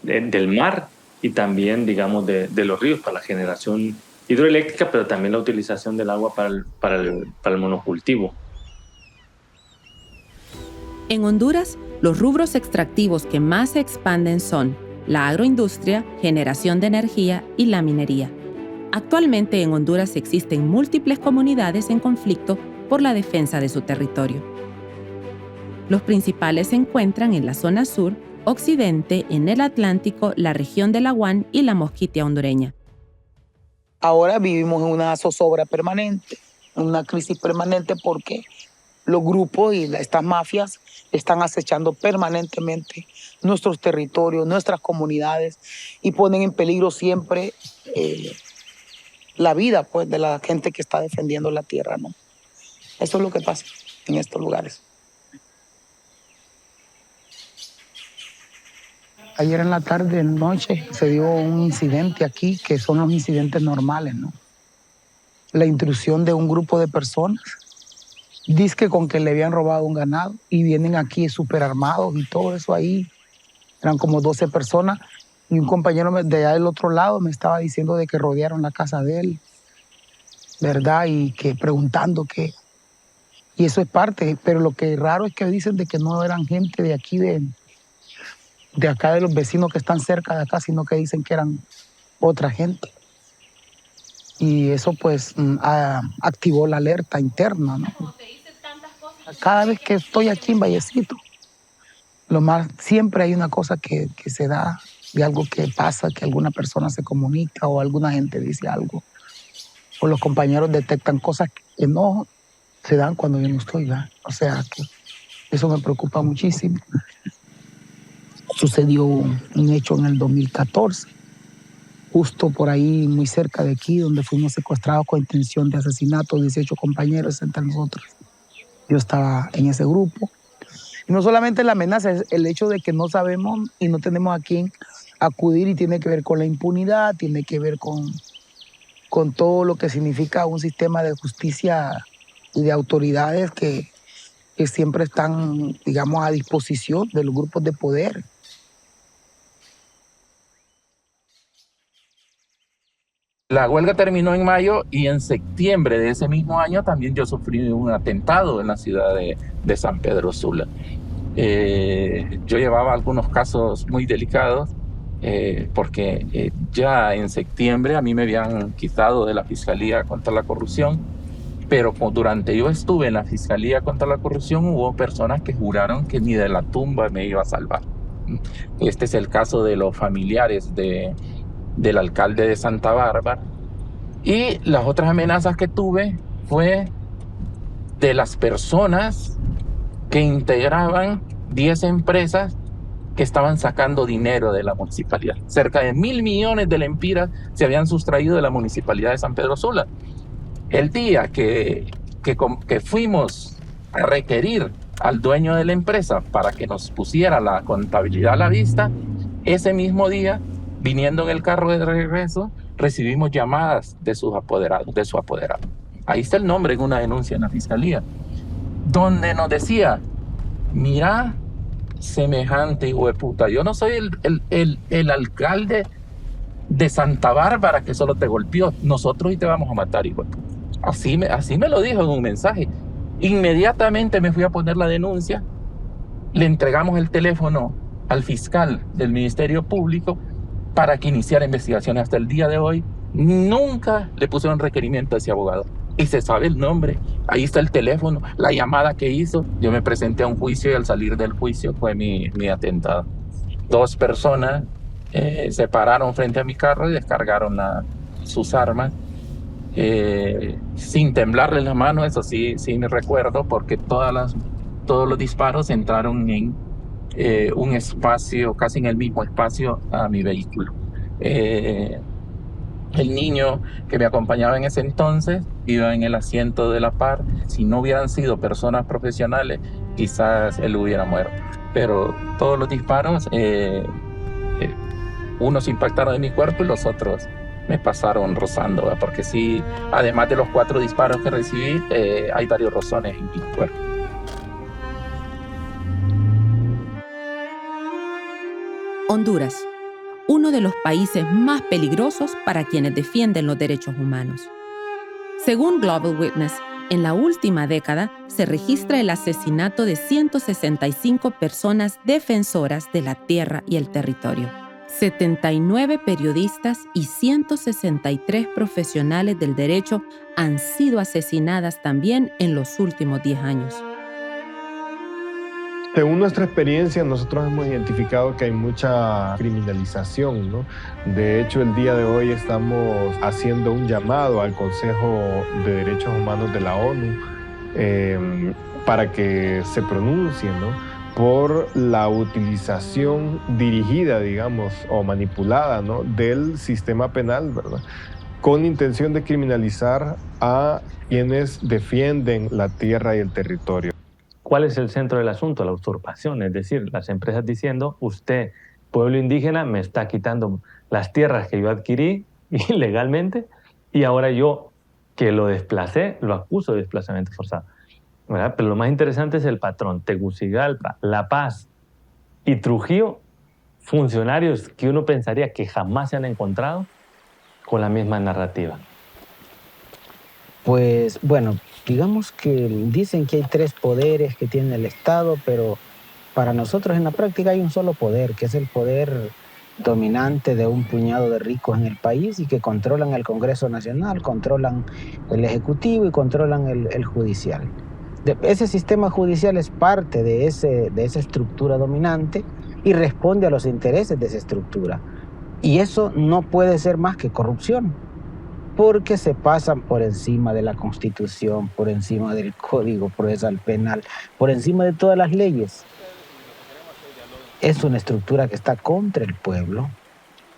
del mar y también, digamos, de los ríos para la generación hidroeléctrica, pero también la utilización del agua para el monocultivo. En Honduras, los rubros extractivos que más se expanden son la agroindustria, generación de energía y la minería. Actualmente en Honduras existen múltiples comunidades en conflicto por la defensa de su territorio. Los principales se encuentran en la zona sur, occidente, en el Atlántico, la región de Laguán y la Mosquitia hondureña. Ahora vivimos en una zozobra permanente, en una crisis permanente porque los grupos y estas mafias están acechando permanentemente nuestros territorios, nuestras comunidades y ponen en peligro siempre la vida, pues, de la gente que está defendiendo la tierra, ¿no? Eso es lo que pasa en estos lugares. Ayer en la tarde, noche, se dio un incidente aquí, que son los incidentes normales, ¿no? La intrusión de un grupo de personas, dizque con que le habían robado un ganado, y vienen aquí súper armados y todo eso ahí. Eran como 12 personas, y un compañero de allá del otro lado me estaba diciendo de que rodearon la casa de él, ¿verdad? Y que preguntando qué. Y eso es parte, pero lo que es raro es que dicen de que no eran gente de aquí, de acá, de los vecinos que están cerca de acá, sino que dicen que eran otra gente. Y eso pues activó la alerta interna, ¿no? Cada vez que estoy aquí en Vallecito, siempre hay una cosa que se da, de algo que pasa, que alguna persona se comunica o alguna gente dice algo. O los compañeros detectan cosas que no se dan cuando yo no estoy, ¿verdad? O sea, que eso me preocupa muchísimo. Sucedió un hecho en el 2014, justo por ahí, muy cerca de aquí, donde fuimos secuestrados con intención de asesinato, 18 compañeros entre nosotros. Yo estaba en ese grupo. Y no solamente la amenaza, es el hecho de que no sabemos y no tenemos a quién acudir, y tiene que ver con la impunidad, tiene que ver con todo lo que significa un sistema de justicia y de autoridades que siempre están, digamos, a disposición de los grupos de poder. La huelga terminó en mayo y en septiembre de ese mismo año también yo sufrí un atentado en la ciudad de San Pedro Sula. Yo llevaba algunos casos muy delicados porque ya en septiembre a mí me habían quitado de la Fiscalía contra la Corrupción, pero durante yo estuve en la Fiscalía contra la Corrupción hubo personas que juraron que ni de la tumba me iba a salvar. Este es el caso de los familiares del alcalde de Santa Bárbara. Y las otras amenazas que tuve fue de las personas que integraban 10 empresas que estaban sacando dinero de la municipalidad. Cerca de 1.000 millones de lempiras se habían sustraído de la municipalidad de San Pedro Sula. El día que fuimos a requerir al dueño de la empresa para que nos pusiera la contabilidad a la vista, ese mismo día, viniendo en el carro de regreso, recibimos llamadas de su apoderado. Ahí está el nombre en una denuncia en la fiscalía, donde nos decía: mira, semejante hijo de puta, yo no soy el alcalde de Santa Bárbara que solo te golpeó, nosotros y te vamos a matar, hijo de puta. Así me lo dijo en un mensaje. Inmediatamente me fui a poner la denuncia, le entregamos el teléfono al fiscal del Ministerio Público para que iniciara investigaciones. Hasta el día de hoy nunca le pusieron requerimiento a ese abogado. Y se sabe el nombre, ahí está el teléfono, la llamada que hizo. Yo me presenté a un juicio y al salir del juicio fue mi atentado. 2 personas se pararon frente a mi carro y descargaron sus armas. Sin temblarle la mano, eso sí me recuerdo, porque todos los disparos entraron en un espacio, casi en el mismo espacio a mi vehículo. El niño que me acompañaba en ese entonces iba en el asiento de la par. Si no hubieran sido personas profesionales, quizás él hubiera muerto. Pero todos los disparos, unos impactaron en mi cuerpo y los otros me pasaron rozando, ¿verdad? Porque sí, además de los 4 disparos que recibí, hay varios rozones en mi cuerpo. Honduras, uno de los países más peligrosos para quienes defienden los derechos humanos. Según Global Witness, en la última década se registra el asesinato de 165 personas defensoras de la tierra y el territorio, 79 periodistas y 163 profesionales del derecho han sido asesinadas también en los últimos 10 años. Según nuestra experiencia, nosotros hemos identificado que hay mucha criminalización, ¿no? De hecho, el día de hoy estamos haciendo un llamado al Consejo de Derechos Humanos de la ONU para que se pronuncie, ¿no?, por la utilización dirigida, digamos, o manipulada, ¿no?, del sistema penal, ¿verdad?, con intención de criminalizar a quienes defienden la tierra y el territorio. ¿Cuál es el centro del asunto? La usurpación, es decir, las empresas diciendo: usted, pueblo indígena, me está quitando las tierras que yo adquirí ilegalmente y ahora yo, que lo desplacé, lo acuso de desplazamiento forzado, ¿verdad? Pero lo más interesante es el patrón. Tegucigalpa, La Paz y Trujillo, funcionarios que uno pensaría que jamás se han encontrado con la misma narrativa. Pues bueno, digamos que dicen que hay 3 poderes que tiene el Estado, pero para nosotros en la práctica hay un solo poder, que es el poder dominante de un puñado de ricos en el país y que controlan el Congreso Nacional, controlan el Ejecutivo y controlan el Judicial. Ese sistema judicial es parte de esa estructura dominante y responde a los intereses de esa estructura. Y eso no puede ser más que corrupción, porque se pasan por encima de la Constitución, por encima del Código Procesal Penal, por encima de todas las leyes. Es una estructura que está contra el pueblo.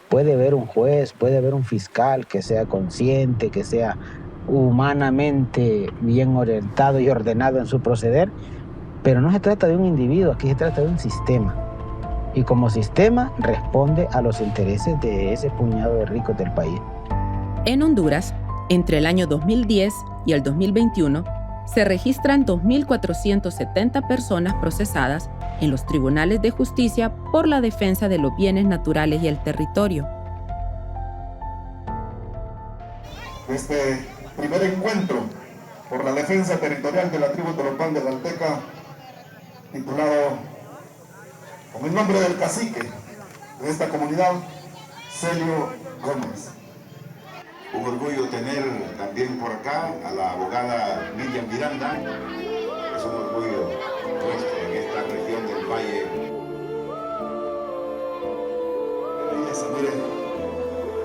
Puede haber un juez, puede haber un fiscal que sea consciente, que sea humanamente bien orientado y ordenado en su proceder, pero no se trata de un individuo, aquí se trata de un sistema. Y como sistema responde a los intereses de ese puñado de ricos del país. En Honduras, entre el año 2010 y el 2021, se registran 2.470 personas procesadas en los tribunales de justicia por la defensa de los bienes naturales y el territorio. Este primer encuentro por la defensa territorial de la tribu Toropán de Galteca, titulado con el nombre del cacique de esta comunidad, Celio Gómez. Un orgullo tener también por acá a la abogada Miriam Miranda. Es un orgullo nuestro en esta región del Valle. Belleza, miren,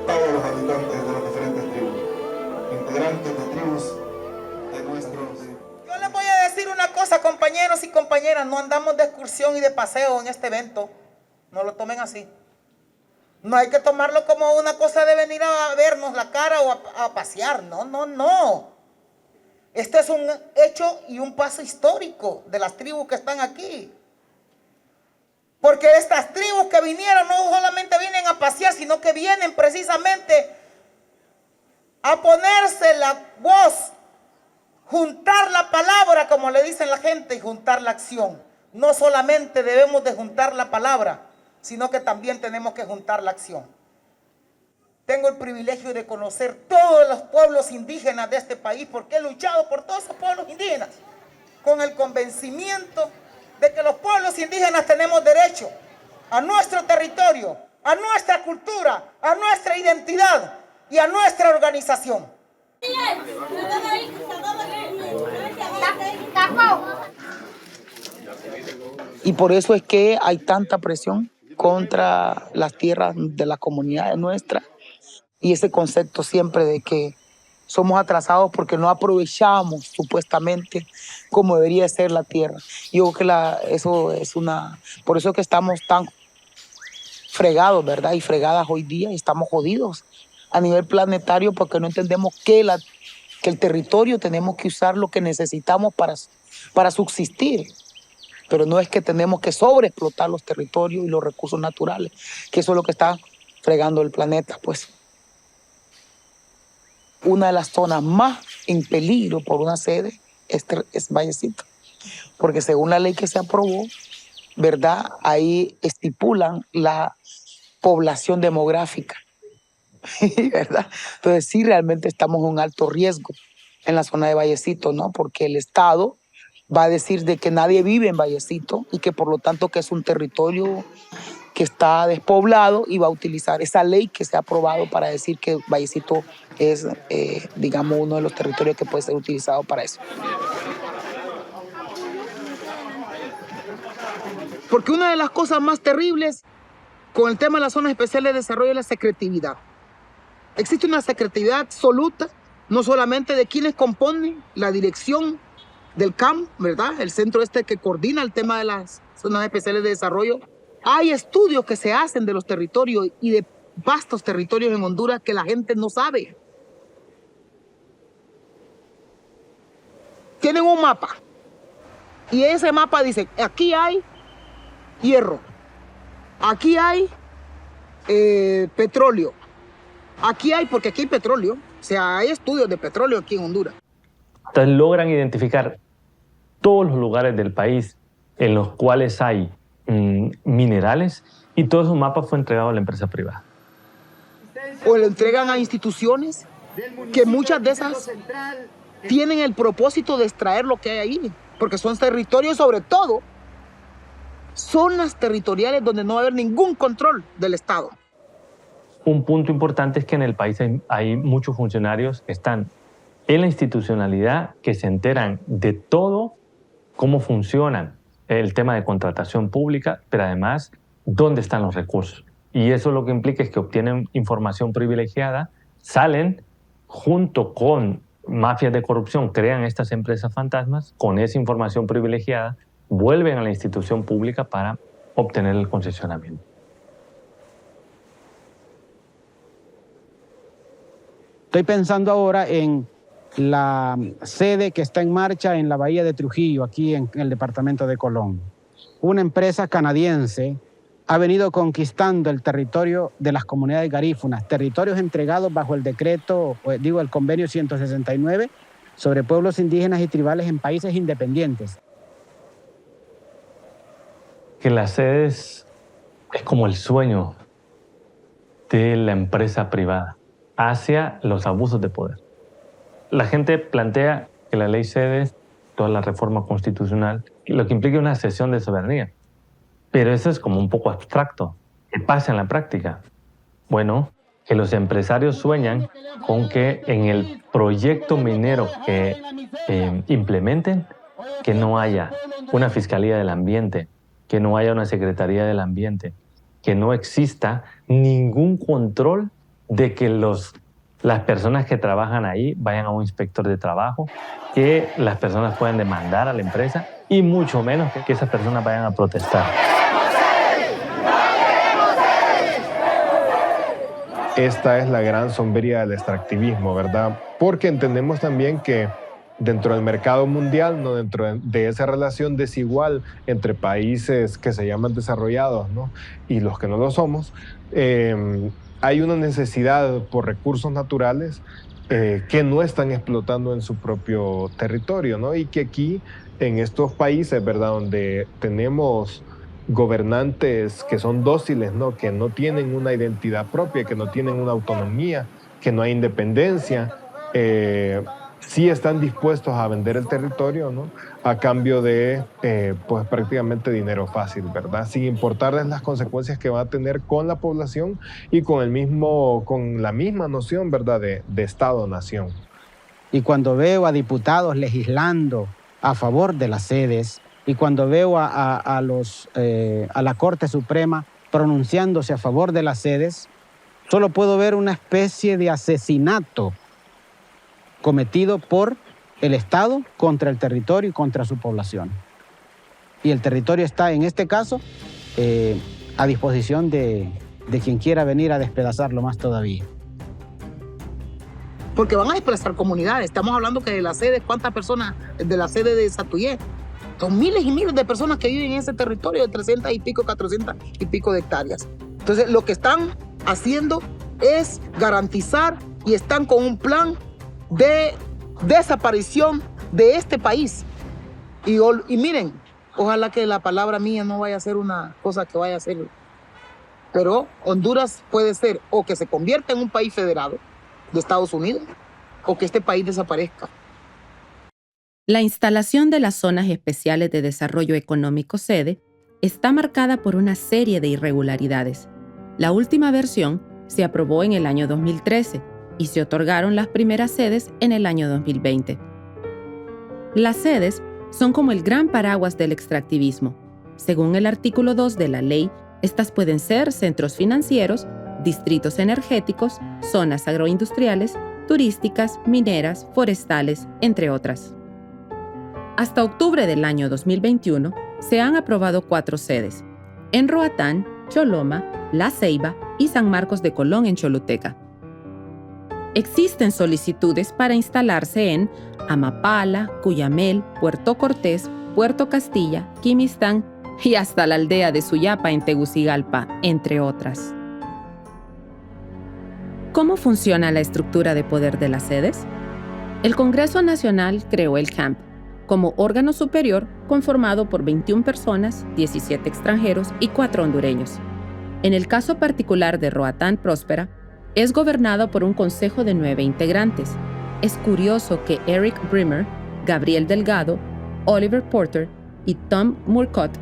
todos los habitantes de las diferentes tribus, integrantes de tribus de nuestros... Yo les voy a decir una cosa, compañeros y compañeras, no andamos de excursión y de paseo en este evento. No lo tomen así. No hay que tomarlo como una cosa de venir a vernos la cara o a pasear. No, no, no. Este es un hecho y un paso histórico de las tribus que están aquí. Porque estas tribus que vinieron no solamente vienen a pasear, sino que vienen precisamente a ponerse la voz, juntar la palabra, como le dicen la gente, y juntar la acción. No solamente debemos de juntar la palabra, sino que también tenemos que juntar la acción. Tengo el privilegio de conocer todos los pueblos indígenas de este país, porque he luchado por todos esos pueblos indígenas, con el convencimiento de que los pueblos indígenas tenemos derecho a nuestro territorio, a nuestra cultura, a nuestra identidad y a nuestra organización. Y por eso es que hay tanta presión contra las tierras de las comunidades nuestras y ese concepto siempre de que somos atrasados porque no aprovechamos supuestamente como debería ser la tierra. Yo creo que eso es por eso es que estamos tan fregados, ¿verdad? Y fregadas hoy día, y estamos jodidos a nivel planetario porque no entendemos que el territorio tenemos que usar lo que necesitamos para subsistir. Pero no es que tenemos que sobreexplotar los territorios y los recursos naturales, que eso es lo que está fregando el planeta, pues. Una de las zonas más en peligro por una sede es Vallecito, porque según la ley que se aprobó, ¿verdad? Ahí estipulan la población demográfica, ¿verdad? Entonces sí, realmente estamos en un alto riesgo en la zona de Vallecito, ¿no? Porque el Estado va a decir de que nadie vive en Vallecito y que por lo tanto que es un territorio que está despoblado y va a utilizar esa ley que se ha aprobado para decir que Vallecito es, digamos, uno de los territorios que puede ser utilizado para eso. Porque una de las cosas más terribles con el tema de las zonas especiales de desarrollo es la secretividad. Existe una secretividad absoluta, no solamente de quienes componen la dirección del CAM, ¿verdad? El centro que coordina el tema de las zonas especiales de desarrollo. Hay estudios que se hacen de los territorios y de vastos territorios en Honduras que la gente no sabe. Tienen un mapa y ese mapa dice, aquí hay hierro, aquí hay petróleo, porque aquí hay petróleo, o sea, hay estudios de petróleo aquí en Honduras. Entonces logran identificar todos los lugares del país en los cuales hay minerales y todo ese mapa fue entregado a la empresa privada. O lo entregan a instituciones que muchas de esas tienen el propósito de extraer lo que hay ahí, porque son territorios, sobre todo, zonas territoriales donde no va a haber ningún control del Estado. Un punto importante es que en el país hay muchos funcionarios que están en la institucionalidad, que se enteran de todo, cómo funcionan el tema de contratación pública, pero además dónde están los recursos. Y eso lo que implica es que obtienen información privilegiada, salen junto con mafias de corrupción, crean estas empresas fantasmas, con esa información privilegiada, vuelven a la institución pública para obtener el concesionamiento. Estoy pensando ahora en la sede que está en marcha en la bahía de Trujillo, aquí en el departamento de Colón. Una empresa canadiense ha venido conquistando el territorio de las comunidades garífunas, territorios entregados bajo el el convenio 169 sobre pueblos indígenas y tribales en países independientes. Que las sedes es como el sueño de la empresa privada hacia los abusos de poder. La gente plantea que la ley sedes, toda la reforma constitucional, lo que implica una cesión de soberanía. Pero eso es como un poco abstracto. ¿Qué pasa en la práctica? Bueno, que los empresarios sueñan con que en el proyecto minero que implementen, que no haya una Fiscalía del Ambiente, que no haya una Secretaría del Ambiente, que no exista ningún control de que las personas que trabajan ahí vayan a un inspector de trabajo, que las personas puedan demandar a la empresa y mucho menos que esas personas vayan a protestar. esta es la gran sombría del extractivismo, ¿verdad? Porque entendemos también que dentro del mercado mundial, ¿no? Dentro de esa relación desigual entre países que se llaman desarrollados, ¿no? Y los que no lo somos, hay una necesidad por recursos naturales que no están explotando en su propio territorio, ¿no? Y que aquí, en estos países, ¿verdad? Donde tenemos gobernantes que son dóciles, ¿no? Que no tienen una identidad propia, que no tienen una autonomía, que no hay independencia, sí están dispuestos a vender el territorio, ¿no? A cambio de, pues prácticamente dinero fácil, ¿verdad? Sin importarles las consecuencias que va a tener con la población y con la misma noción, ¿verdad? De Estado-nación. Y cuando veo a diputados legislando a favor de las sedes, y cuando veo a la Corte Suprema pronunciándose a favor de las sedes, solo puedo ver una especie de asesinato cometido por el Estado contra el territorio y contra su población. Y el territorio está, en este caso, a disposición de quien quiera venir a despedazarlo más todavía. Porque van a desplazar comunidades. Estamos hablando que de la sede, ¿cuántas personas de la sede de Satuyé? Son miles y miles de personas que viven en ese territorio de 300 y pico, 400 y pico de hectáreas. Entonces, lo que están haciendo es garantizar y están con un plan de desaparición de este país. Y miren, ojalá que la palabra mía no vaya a ser una cosa que vaya a ser. Pero Honduras puede ser o que se convierta en un país federado de Estados Unidos o que este país desaparezca. La instalación de las Zonas Especiales de Desarrollo Económico SEDE está marcada por una serie de irregularidades. La última versión se aprobó en el año 2013 y se otorgaron las primeras sedes en el año 2020. Las sedes son como el gran paraguas del extractivismo. Según el artículo 2 de la ley, estas pueden ser centros financieros, distritos energéticos, zonas agroindustriales, turísticas, mineras, forestales, entre otras. Hasta octubre del año 2021 se han aprobado 4 sedes: en Roatán, Choloma, La Ceiba y San Marcos de Colón en Choluteca. Existen solicitudes para instalarse en Amapala, Cuyamel, Puerto Cortés, Puerto Castilla, Quimistán y hasta la aldea de Suyapa en Tegucigalpa, entre otras. ¿Cómo funciona la estructura de poder de las sedes? El Congreso Nacional creó el CAMP como órgano superior conformado por 21 personas, 17 extranjeros y 4 hondureños. En el caso particular de Roatán Próspera, es gobernado por un consejo de 9 integrantes. Es curioso que Eric Brimmer, Gabriel Delgado, Oliver Porter y Tom Murcott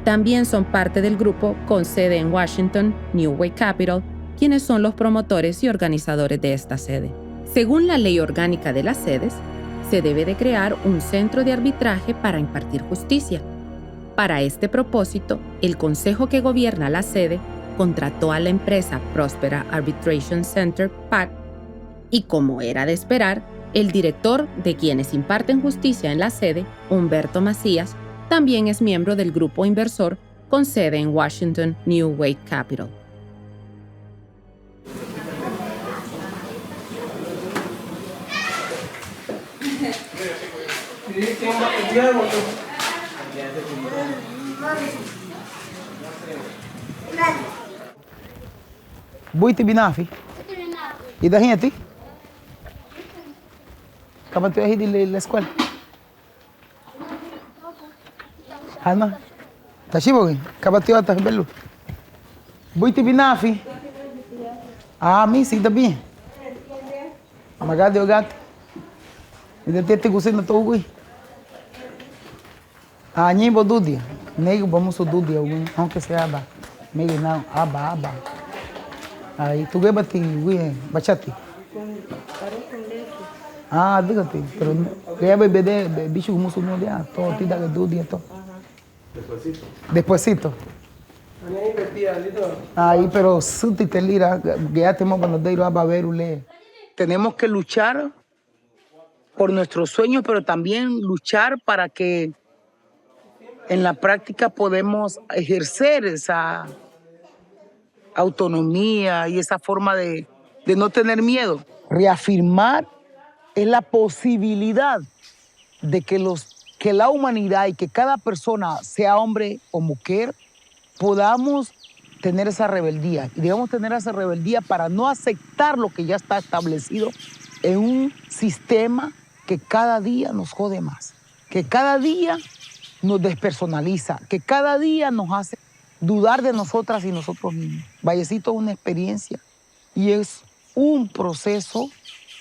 también son parte del grupo con sede en Washington, New Way Capital, quienes son los promotores y organizadores de esta sede. Según la ley orgánica de las sedes, se debe de crear un centro de arbitraje para impartir justicia. Para este propósito, el consejo que gobierna la sede contrató a la empresa Próspera Arbitration Center, PAC, y como era de esperar, el director de quienes imparten justicia en la sede, Humberto Macías, también es miembro del grupo inversor con sede en Washington, New Way Capital. Buiti binafi. Ida gente. Kapan tu ahí la escuela? Ana. Tashibo, kapan tu ata belu. Buiti binafi. Ah, mi sí também. Magade o gato. E de ter cozinha todo gui. Ah, nyimbo dudia. Nego vamos o dudia, aunque sea aba. Maybe now aba. Aí tu que bati, bachati. Ah, dígate, pero que bebé de bicho como su novia, todo tira que dudia todo. Despuésito. Ahí, pero suti te lira, que ya tenemos cuando te iba a ver ule. Tenemos que luchar por nuestros sueños, pero también luchar para que en la práctica podemos ejercer esa autonomía y esa forma de de no tener miedo. Reafirmar es la posibilidad de que la humanidad y que cada persona, sea hombre o mujer, podamos tener esa rebeldía. Y debemos tener esa rebeldía para no aceptar lo que ya está establecido en un sistema que cada día nos jode más, que cada día nos despersonaliza, que cada día nos hace dudar de nosotras y nosotros mismos. Vallecito es una experiencia y es un proceso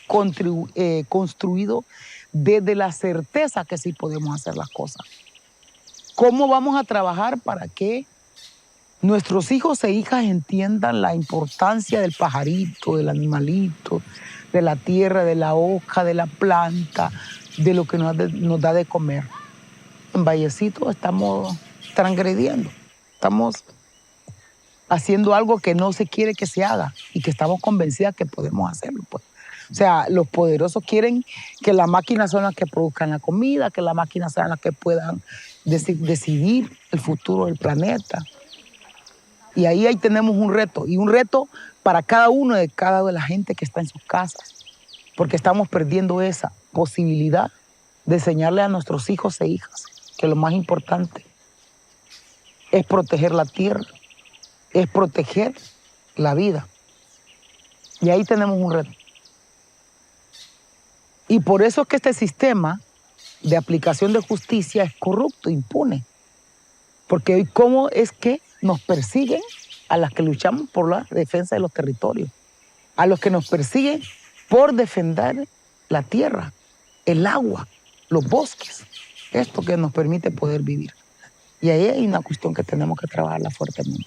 construido desde la certeza que sí podemos hacer las cosas. ¿Cómo vamos a trabajar para que nuestros hijos e hijas entiendan la importancia del pajarito, del animalito, de la tierra, de la hoja, de la planta, de lo que nos da de comer? En Vallecito estamos transgrediendo, estamos haciendo algo que no se quiere que se haga y que estamos convencidas que podemos hacerlo, pues. O sea, los poderosos quieren que las máquinas son las que produzcan la comida, que las máquinas sean las que puedan decidir el futuro del planeta. Y ahí tenemos un reto, y un reto para cada de la gente que está en sus casas, porque estamos perdiendo esa posibilidad de enseñarle a nuestros hijos e hijas que lo más importante es proteger la tierra, es proteger la vida. Y ahí tenemos un reto. Y por eso es que este sistema de aplicación de justicia es corrupto, impune. Porque hoy, ¿cómo es que nos persiguen a las que luchamos por la defensa de los territorios? A los que nos persiguen por defender la tierra, el agua, los bosques. Esto que nos permite poder vivir. Y ahí hay una cuestión que tenemos que trabajarla fuertemente.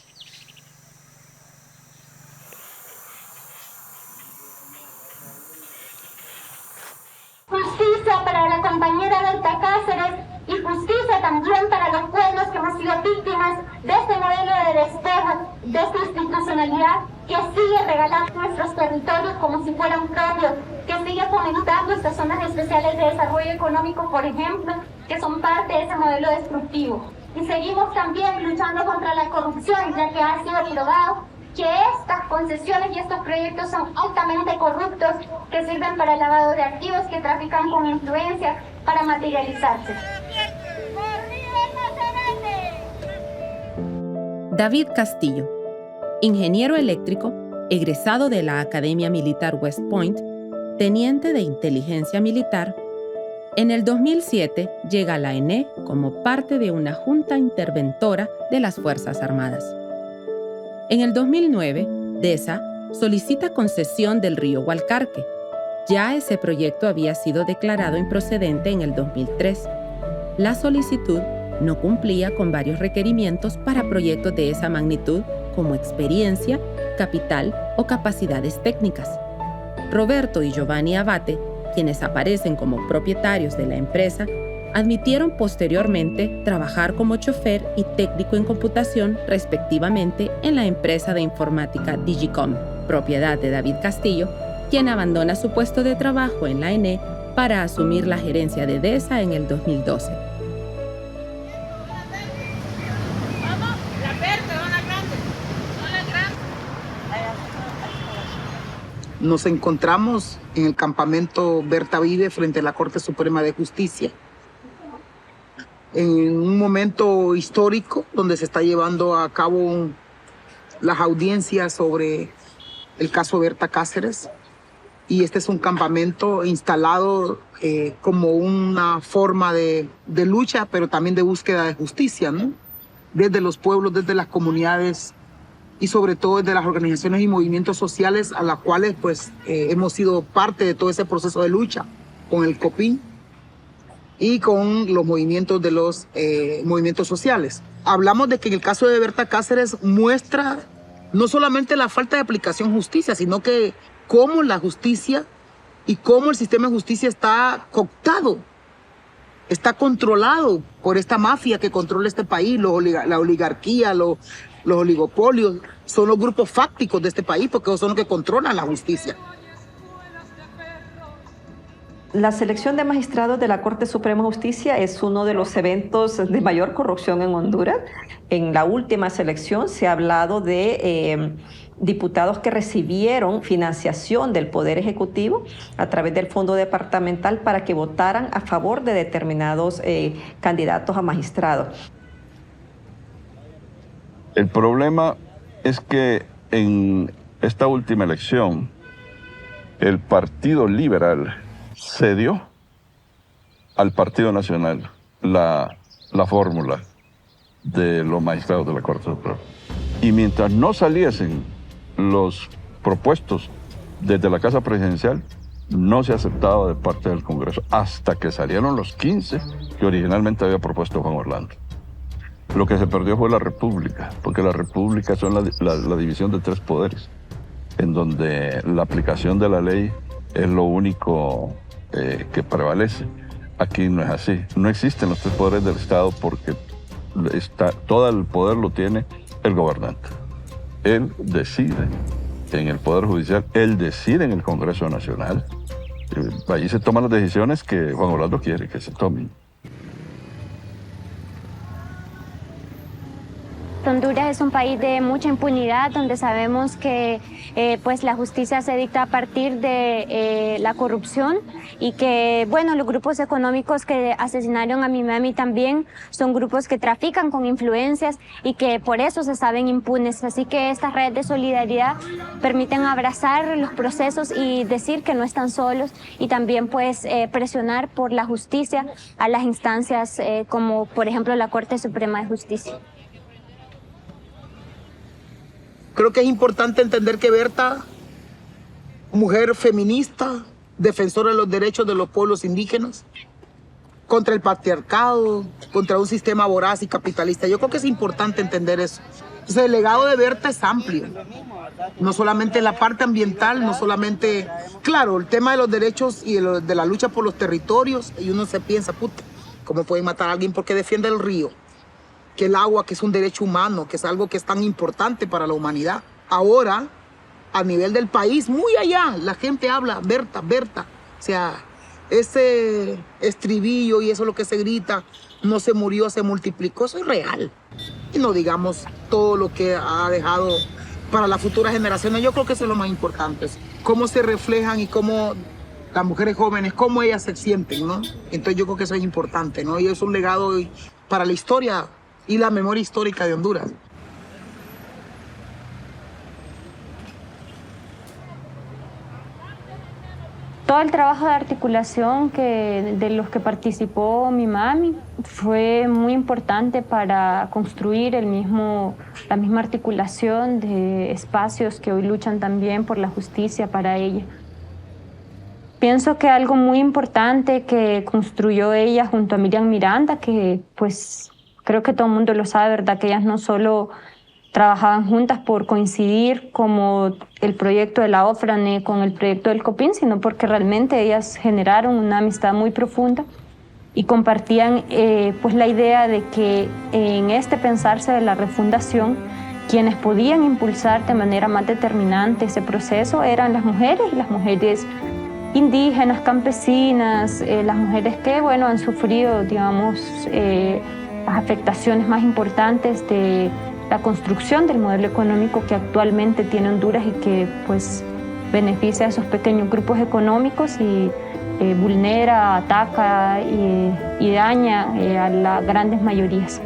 Justicia para la compañera Berta Cáceres y justicia también para los pueblos que hemos sido víctimas de este modelo de despojo, de esta institucionalidad que sigue regalando nuestros territorios como si fueran propios, que sigue fomentando estas zonas especiales de desarrollo económico, por ejemplo, que son parte de ese modelo destructivo. Y seguimos también luchando contra la corrupción, ya que ha sido probado que estas concesiones y estos proyectos son altamente corruptos, que sirven para el lavado de activos, que trafican con influencia para materializarse. David Castillo, ingeniero eléctrico, egresado de la Academia Militar West Point, teniente de inteligencia militar. En el 2007 llega a la ENE como parte de una junta interventora de las Fuerzas Armadas. En el 2009, DESA solicita concesión del río Hualcarque. Ya ese proyecto había sido declarado improcedente en el 2003. La solicitud no cumplía con varios requerimientos para proyectos de esa magnitud, como experiencia, capital o capacidades técnicas. Roberto y Giovanni Abate, quienes aparecen como propietarios de la empresa, admitieron posteriormente trabajar como chofer y técnico en computación, respectivamente, en la empresa de informática Digicom, propiedad de David Castillo, quien abandona su puesto de trabajo en la ENE para asumir la gerencia de DESA en el 2012. Nos encontramos en el campamento Berta Vive frente a la Corte Suprema de Justicia, en un momento histórico donde se está llevando a cabo las audiencias sobre el caso Berta Cáceres. Y este es un campamento instalado como una forma de lucha, pero también de búsqueda de justicia, ¿no? Desde los pueblos, desde las comunidades y sobre todo desde las organizaciones y movimientos sociales a las cuales pues, hemos sido parte de todo ese proceso de lucha con el COPIN y con los movimientos de los movimientos sociales. Hablamos de que en el caso de Berta Cáceres muestra no solamente la falta de aplicación de justicia, sino que cómo la justicia y cómo el sistema de justicia está cooptado, está controlado por esta mafia que controla este país, la oligarquía, los oligopolios, son los grupos fácticos de este país porque son los que controlan la justicia. La selección de magistrados de la Corte Suprema de Justicia es uno de los eventos de mayor corrupción en Honduras. En la última selección se ha hablado de diputados que recibieron financiación del Poder Ejecutivo a través del Fondo Departamental para que votaran a favor de determinados candidatos a magistrados. El problema es que en esta última elección, el Partido Liberal cedió al Partido Nacional la fórmula de los magistrados de la Corte Suprema. Y mientras no saliesen los propuestos desde la Casa Presidencial, no se aceptaba de parte del Congreso, hasta que salieron los 15 que originalmente había propuesto Juan Orlando. Lo que se perdió fue la República, porque la República son la división de 3 poderes, en donde la aplicación de la ley es lo único que prevalece. Aquí no es así. No existen los 3 poderes del Estado porque todo el poder lo tiene el gobernante. Él decide en el Poder Judicial, él decide en el Congreso Nacional. Allí se toman las decisiones que Juan Orlando quiere que se tomen. Honduras es un país de mucha impunidad, donde sabemos que pues la justicia se dicta a partir de la corrupción y que, bueno, los grupos económicos que asesinaron a mi mami también son grupos que trafican con influencias y que por eso se saben impunes. Así que estas redes de solidaridad permiten abrazar los procesos y decir que no están solos y también pues presionar por la justicia a las instancias como por ejemplo la Corte Suprema de Justicia. Creo que es importante entender que Berta, mujer feminista, defensora de los derechos de los pueblos indígenas, contra el patriarcado, contra un sistema voraz y capitalista. Yo creo que es importante entender eso. Entonces, el legado de Berta es amplio. No solamente en la parte ambiental, no solamente... Claro, el tema de los derechos y de la lucha por los territorios, y uno se piensa, puta, ¿cómo pueden matar a alguien porque defiende el río? Que el agua, que es un derecho humano, que es algo que es tan importante para la humanidad. Ahora, a nivel del país, muy allá, la gente habla, Berta, Berta. O sea, ese estribillo y eso lo que se grita, no se murió, se multiplicó, eso es real. Y no digamos todo lo que ha dejado para las futuras generaciones. Yo creo que eso es lo más importante. Cómo se reflejan y cómo las mujeres jóvenes, cómo ellas se sienten, ¿no? Entonces yo creo que eso es importante, ¿no? Y es un legado para la historia y la memoria histórica de Honduras. Todo el trabajo de articulación de los que participó mi mami fue muy importante para construir la misma articulación de espacios que hoy luchan también por la justicia para ella. Pienso que algo muy importante que construyó ella junto a Miriam Miranda, que pues creo que todo el mundo lo sabe, ¿verdad? Que ellas no solo trabajaban juntas por coincidir como el proyecto de la OFRANE con el proyecto del COPIN, sino porque realmente ellas generaron una amistad muy profunda y compartían pues la idea de que en este pensarse de la refundación, quienes podían impulsar de manera más determinante ese proceso eran las mujeres indígenas, campesinas, las mujeres que, bueno, han sufrido, digamos, las afectaciones más importantes de la construcción del modelo económico que actualmente tiene Honduras y que pues beneficia a esos pequeños grupos económicos y vulnera, ataca y daña a las grandes mayorías.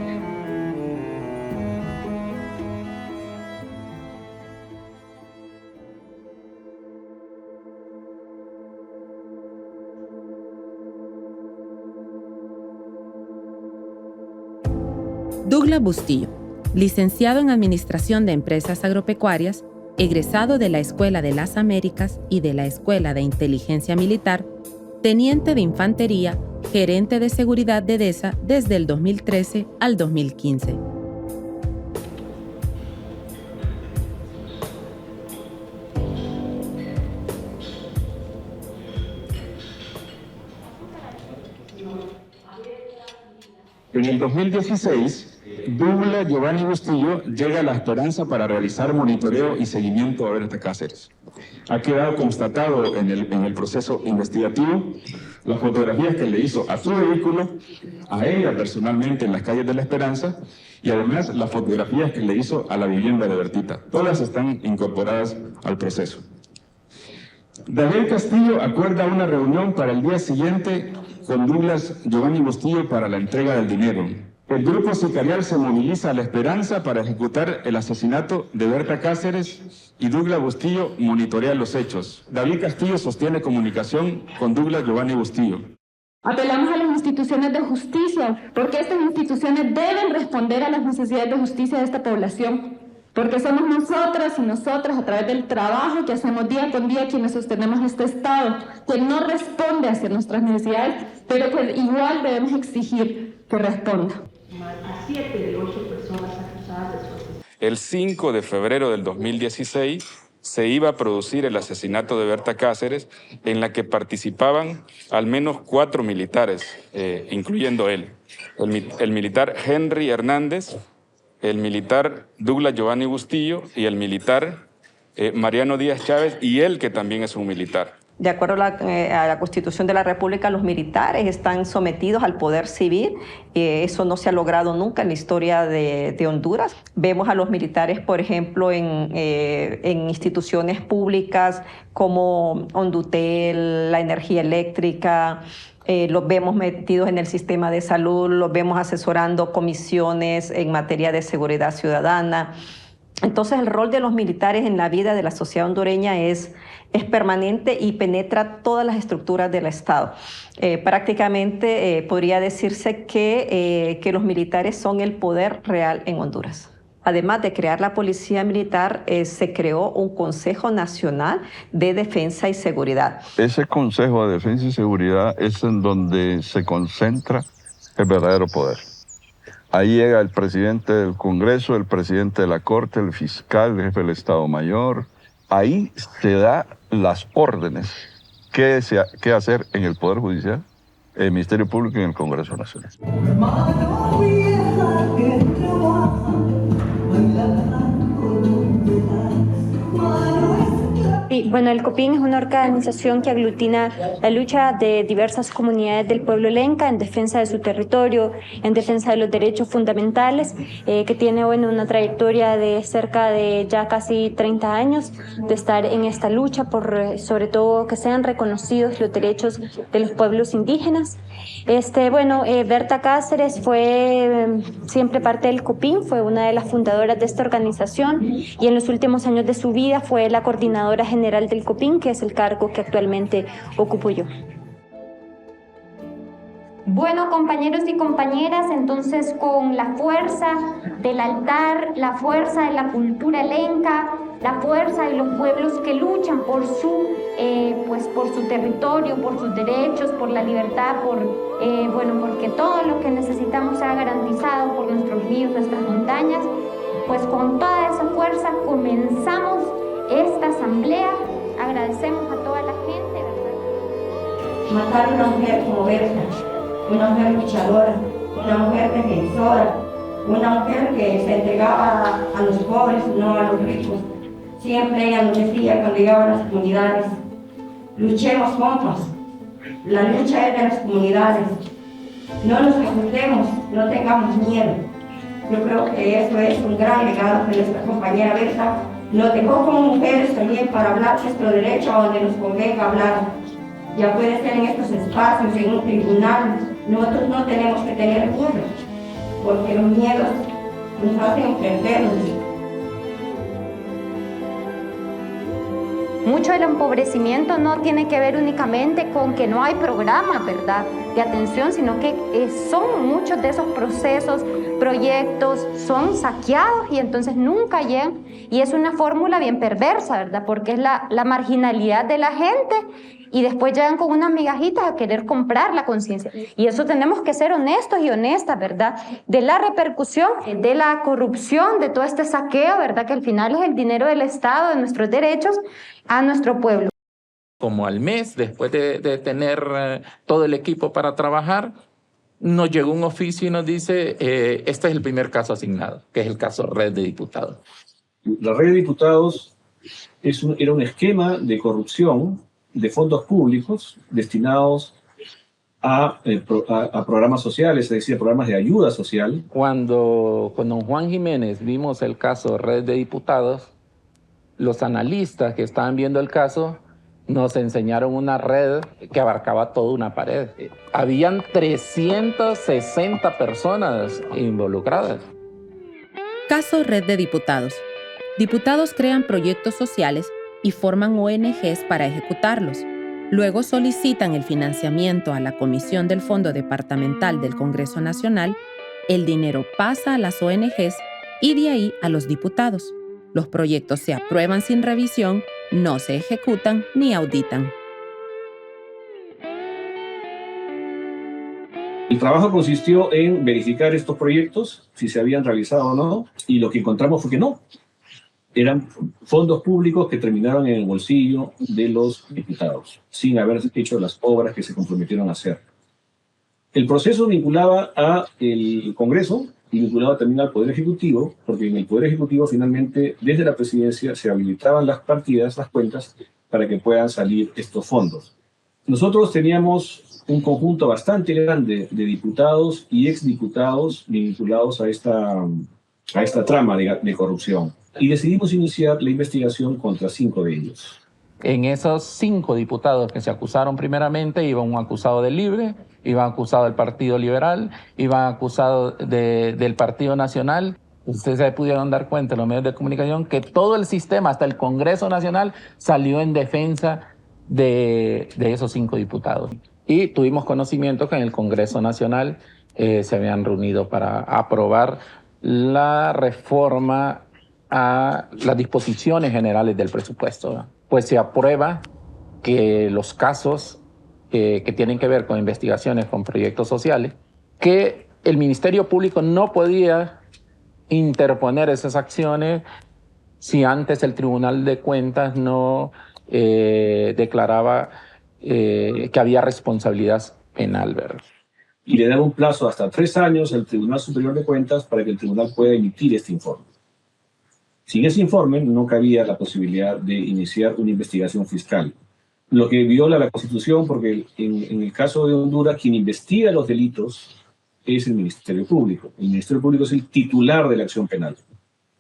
Douglas Bustillo, licenciado en Administración de Empresas Agropecuarias, egresado de la Escuela de las Américas y de la Escuela de Inteligencia Militar, teniente de Infantería, gerente de seguridad de DESA desde el 2013 al 2015. En el 2016, Douglas Giovanni Bustillo llega a La Esperanza para realizar monitoreo y seguimiento a Berta Cáceres. Ha quedado constatado en el proceso investigativo las fotografías que le hizo a su vehículo, a ella personalmente en las calles de La Esperanza, y además las fotografías que le hizo a la vivienda de Bertita. Todas están incorporadas al proceso. David Castillo acuerda una reunión para el día siguiente con Douglas Giovanni Bustillo para la entrega del dinero. El grupo sicarial se moviliza a La Esperanza para ejecutar el asesinato de Berta Cáceres y Douglas Bustillo monitorea los hechos. David Castillo sostiene comunicación con Douglas Giovanni Bustillo. Apelamos a las instituciones de justicia, porque estas instituciones deben responder a las necesidades de justicia de esta población, porque somos nosotras y nosotras, a través del trabajo que hacemos día con día, quienes sostenemos este Estado, que no responde hacia nuestras necesidades, pero que igual debemos exigir que responda. A 7 de 8 personas acusadas de su asesinato. El 5 de febrero del 2016 se iba a producir el asesinato de Berta Cáceres, en la que participaban al menos 4 militares, incluyendo él. El militar Henry Hernández, el militar Douglas Giovanni Bustillo y el militar Mariano Díaz Chávez, y él que también es un militar. De acuerdo a la Constitución de la República, los militares están sometidos al poder civil. Eso no se ha logrado nunca en la historia de Honduras. Vemos a los militares, por ejemplo, en instituciones públicas como Hondutel, la energía eléctrica. Los vemos metidos en el sistema de salud, los vemos asesorando comisiones en materia de seguridad ciudadana. Entonces, el rol de los militares en la vida de la sociedad hondureña es permanente y penetra todas las estructuras del Estado. Prácticamente podría decirse que los militares son el poder real en Honduras. Además de crear la Policía Militar, se creó un Consejo Nacional de Defensa y Seguridad. Ese Consejo de Defensa y Seguridad es en donde se concentra el verdadero poder. Ahí llega el presidente del Congreso, el presidente de la Corte, el fiscal, el jefe del Estado Mayor. Ahí se da las órdenes qué hacer en el Poder Judicial, el Ministerio Público y en el Congreso Nacional. Bueno, el COPIN es una organización que aglutina la lucha de diversas comunidades del pueblo lenca en defensa de su territorio, en defensa de los derechos fundamentales, que tiene una trayectoria de cerca de ya casi 30 años de estar en esta lucha por sobre todo que sean reconocidos los derechos de los pueblos indígenas. Berta Cáceres fue siempre parte del COPIN, fue una de las fundadoras de esta organización y en los últimos años de su vida fue la coordinadora general del COPIN, que es el cargo que actualmente ocupo yo. Bueno, compañeros y compañeras, entonces con la fuerza del altar, la fuerza de la cultura lenca, la fuerza de los pueblos que luchan por su territorio, por sus derechos, por la libertad, porque todo lo que necesitamos sea garantizado por nuestros ríos, nuestras montañas, pues con toda esa fuerza comenzamos esta asamblea. Agradecemos a toda la gente, ¿verdad? Matar a una mujer como Berta, una mujer luchadora, una mujer defensora, una mujer que se entregaba a los pobres, no a los ricos. Siempre ella nos decía cuando llegaban a las comunidades, luchemos juntos, la lucha es de las comunidades, no nos asustemos, no tengamos miedo. Yo creo que eso es un gran legado que nuestra compañera Berta nos dejó como mujeres también para hablar nuestro derecho a donde nos convenga hablar. Ya puede ser en estos espacios, en un tribunal. Nosotros no tenemos que tener miedo, porque los miedos nos hacen perdernos. Mucho del empobrecimiento no tiene que ver únicamente con que no hay programas, ¿verdad?, de atención, sino que son muchos de esos procesos, proyectos, son saqueados y entonces nunca llegan. Y es una fórmula bien perversa, ¿verdad?, porque es la marginalidad de la gente y después llegan con unas migajitas a querer comprar la conciencia. Y eso tenemos que ser honestos y honestas, ¿verdad?, de la repercusión, de la corrupción, de todo este saqueo, ¿verdad?, que al final es el dinero del Estado, de nuestros derechos, a nuestro pueblo. Como al mes, después de tener todo el equipo para trabajar, nos llegó un oficio y nos dice, este es el primer caso asignado, que es el caso Red de Diputados. La Red de Diputados era un esquema de corrupción de fondos públicos destinados a programas sociales, es decir, programas de ayuda social. Cuando con don Juan Jiménez vimos el caso Red de Diputados, los analistas que estaban viendo el caso nos enseñaron una red que abarcaba toda una pared. Habían 360 personas involucradas. Caso Red de Diputados. Diputados crean proyectos sociales y forman ONGs para ejecutarlos. Luego solicitan el financiamiento a la Comisión del Fondo Departamental del Congreso Nacional. El dinero pasa a las ONGs y de ahí a los diputados. Los proyectos se aprueban sin revisión, no se ejecutan ni auditan. El trabajo consistió en verificar estos proyectos, si se habían realizado o no, y lo que encontramos fue que no. Eran fondos públicos que terminaron en el bolsillo de los diputados, sin haber hecho las obras que se comprometieron a hacer. El proceso vinculaba al Congreso y vinculaba también al Poder Ejecutivo, porque en el Poder Ejecutivo finalmente, desde la presidencia, se habilitaban las partidas, las cuentas, para que puedan salir estos fondos. Nosotros teníamos un conjunto bastante grande de diputados y exdiputados vinculados a esta trama de corrupción. Y decidimos iniciar la investigación contra 5 de ellos. En esos 5 diputados que se acusaron primeramente, iba un acusado del Libre, iba acusado del Partido Liberal, iba acusado del Partido Nacional. Ustedes se pudieron dar cuenta en los medios de comunicación que todo el sistema, hasta el Congreso Nacional, salió en defensa de esos 5 diputados. Y tuvimos conocimiento que en el Congreso Nacional se habían reunido para aprobar la reforma a las disposiciones generales del presupuesto. Pues se aprueba que los casos que tienen que ver con investigaciones con proyectos sociales, que el Ministerio Público no podía interponer esas acciones si antes el Tribunal de Cuentas no declaraba que había responsabilidad penal, ¿verdad? Y le daba un plazo hasta 3 años al Tribunal Superior de Cuentas para que el tribunal pueda emitir este informe. Sin ese informe no cabía la posibilidad de iniciar una investigación fiscal, lo que viola la Constitución porque en el caso de Honduras quien investiga los delitos es el Ministerio Público. El Ministerio Público es el titular de la acción penal.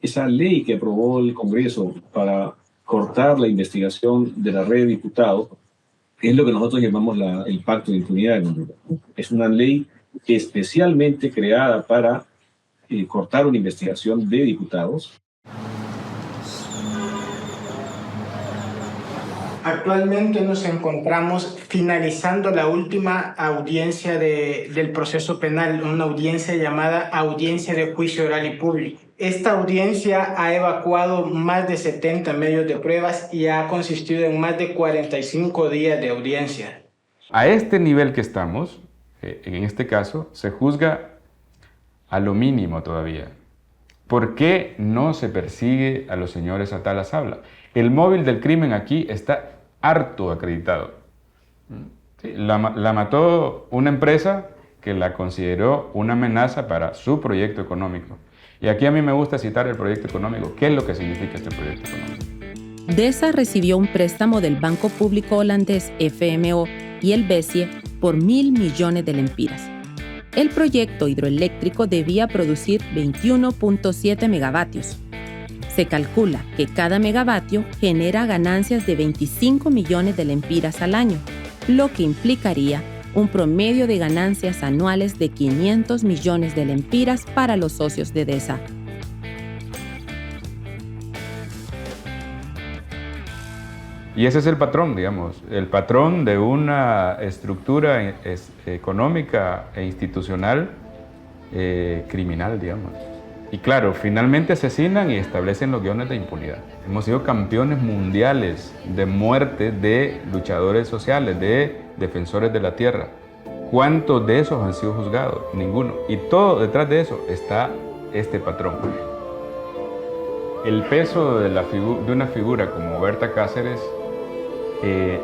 Esa ley que aprobó el Congreso para cortar la investigación de la red de diputados es lo que nosotros llamamos el Pacto de Impunidad en Honduras. Es una ley especialmente creada para cortar una investigación de diputados. Actualmente nos encontramos finalizando la última audiencia del proceso penal, una audiencia llamada Audiencia de Juicio Oral y Público. Esta audiencia ha evacuado más de 70 medios de pruebas y ha consistido en más de 45 días de audiencia. A este nivel que estamos, en este caso, se juzga a lo mínimo todavía. ¿Por qué no se persigue a los señores Atalas Habla? El móvil del crimen aquí está harto acreditado. Sí, la mató una empresa que la consideró una amenaza para su proyecto económico. Y aquí a mí me gusta citar el proyecto económico. ¿Qué es lo que significa este proyecto económico? DESA recibió un préstamo del Banco Público Holandés FMO y el BESIE por 1.000 millones de lempiras. El proyecto hidroeléctrico debía producir 21.7 megavatios. Se calcula que cada megavatio genera ganancias de 25 millones de lempiras al año, lo que implicaría un promedio de ganancias anuales de 500 millones de lempiras para los socios de DESA. Y ese es el patrón, digamos, el patrón de una estructura económica e institucional criminal, digamos. Y claro, finalmente asesinan y establecen los guiones de impunidad. Hemos sido campeones mundiales de muerte de luchadores sociales, de defensores de la tierra. ¿Cuántos de esos han sido juzgados? Ninguno. Y todo detrás de eso está este patrón. El peso de una figura como Berta Cáceres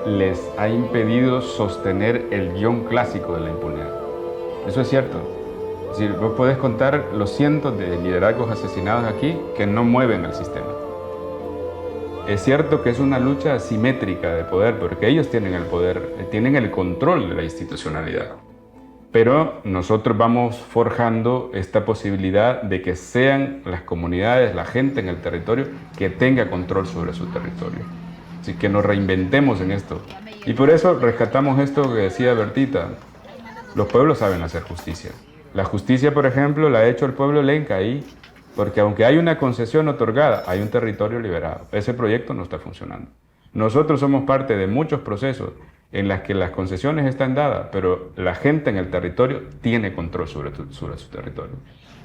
les ha impedido sostener el guión clásico de la impunidad. Eso es cierto. Es decir, vos podés contar los cientos de liderazgos asesinados aquí que no mueven al sistema. Es cierto que es una lucha asimétrica de poder, porque ellos tienen el poder, tienen el control de la institucionalidad. Pero nosotros vamos forjando esta posibilidad de que sean las comunidades, la gente en el territorio, que tenga control sobre su territorio. Así que nos reinventemos en esto. Y por eso rescatamos esto que decía Bertita. Los pueblos saben hacer justicia. La justicia, por ejemplo, la ha hecho el pueblo lenca ahí, porque aunque hay una concesión otorgada, hay un territorio liberado. Ese proyecto no está funcionando. Nosotros somos parte de muchos procesos en las que las concesiones están dadas, pero la gente en el territorio tiene control sobre su territorio.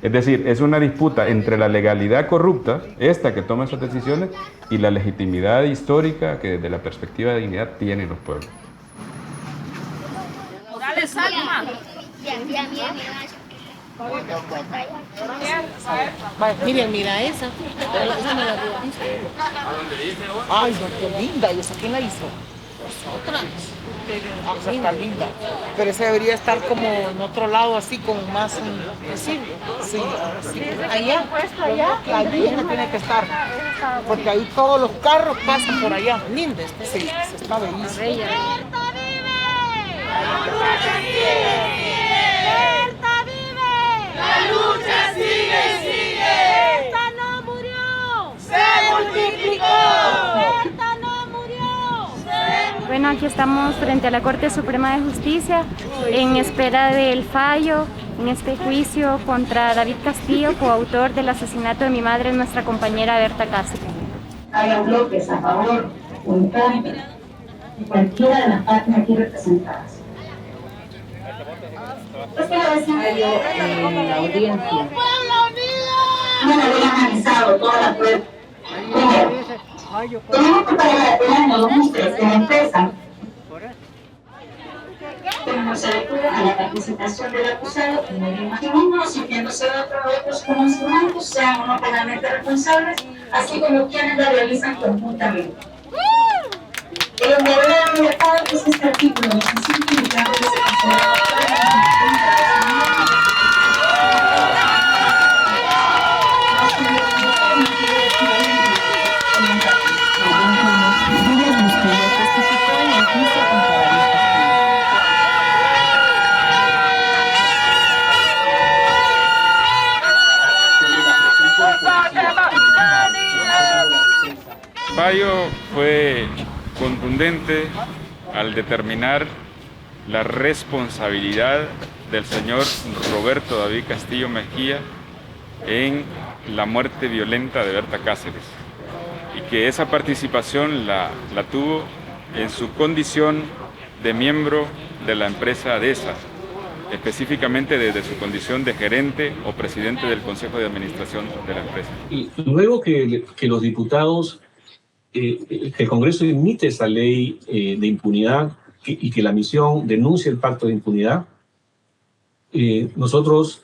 Es decir, es una disputa entre la legalidad corrupta, esta que toma esas decisiones, y la legitimidad histórica que desde la perspectiva de dignidad tienen los pueblos. Dale, Salma. Miren, mira esa. Esa me la dio. Ay, no, qué linda. ¿Y esa quién la hizo? Nosotras. Esa está linda. Pero esa debería estar como en otro lado, así, con más visible. Sí, sí. Allá. Allí no tiene que estar. Porque ahí todos los carros pasan por allá. Linda. Sí, se está bellísima. La lucha sigue, sigue. Berta no murió. Se multiplicó. Berta no murió. Bueno, aquí estamos frente a la Corte Suprema de Justicia en espera del fallo en este juicio contra David Castillo, coautor del asesinato de mi madre, nuestra compañera Berta Cáceres. Haya bloques a favor o en contra de cualquiera de las partes aquí representadas. Pues quiero decirle yo en la audiencia, una vez analizado todas las pruebas, primero, tenemos que pagar el año 2003 de la empresa, pero no se recurre a la participación del acusado en el imaginando, sintiéndose de otros conocimientos, sean o no penalmente responsables, así como quienes la realizan conjuntamente. El deber de la libertad es este artículo 25 y que se considera El fallo fue contundente al determinar la responsabilidad del señor Roberto David Castillo Mejía en la muerte violenta de Berta Cáceres, y que esa participación la tuvo en su condición de miembro de la empresa ADESA, específicamente desde su condición de gerente o presidente del Consejo de Administración de la empresa. Y luego que los diputados, que el Congreso emite esa ley de impunidad y que la misión denuncie el pacto de impunidad, nosotros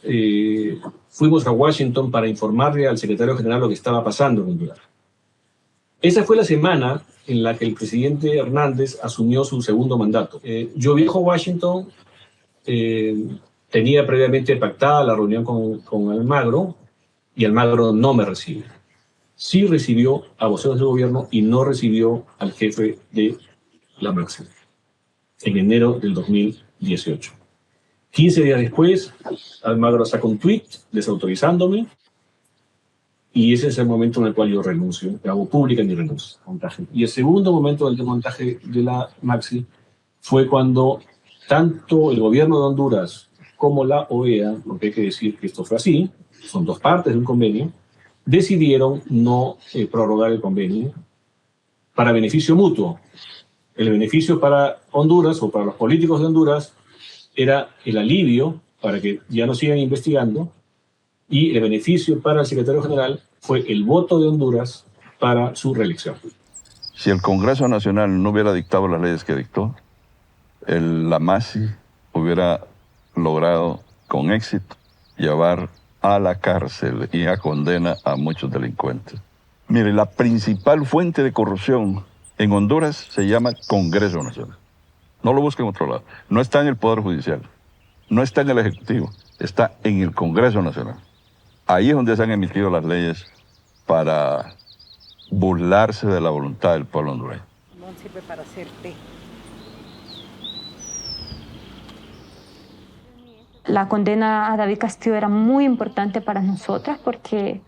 fuimos a Washington para informarle al secretario general lo que estaba pasando en Honduras. Esa fue la semana en la que el presidente Hernández asumió su segundo mandato. Yo viajo a Washington, tenía previamente pactada la reunión con Almagro, y Almagro no me recibe. Sí recibió a voceros del gobierno y no recibió al jefe de la Maxi en enero del 2018. 15 días después, Almagro saca un tweet desautorizándome, y ese es el momento en el cual yo renuncio, hago pública mi renuncia. Y el segundo momento del desmontaje de la Maxi fue cuando tanto el gobierno de Honduras como la OEA, porque hay que decir que esto fue así, son dos partes de un convenio, decidieron no prorrogar el convenio para beneficio mutuo. El beneficio para Honduras o para los políticos de Honduras era el alivio para que ya no sigan investigando, y el beneficio para el secretario general fue el voto de Honduras para su reelección. Si el Congreso Nacional no hubiera dictado las leyes que dictó, la MASI hubiera logrado con éxito llevar a la cárcel y a condena a muchos delincuentes. Mire, la principal fuente de corrupción en Honduras se llama Congreso Nacional. No lo busquen en otro lado. No está en el Poder Judicial, no está en el Ejecutivo, está en el Congreso Nacional. Ahí es donde se han emitido las leyes para burlarse de la voluntad del pueblo hondureño. No sirve para hacer té. La condena a David Castillo era muy importante para nosotras porque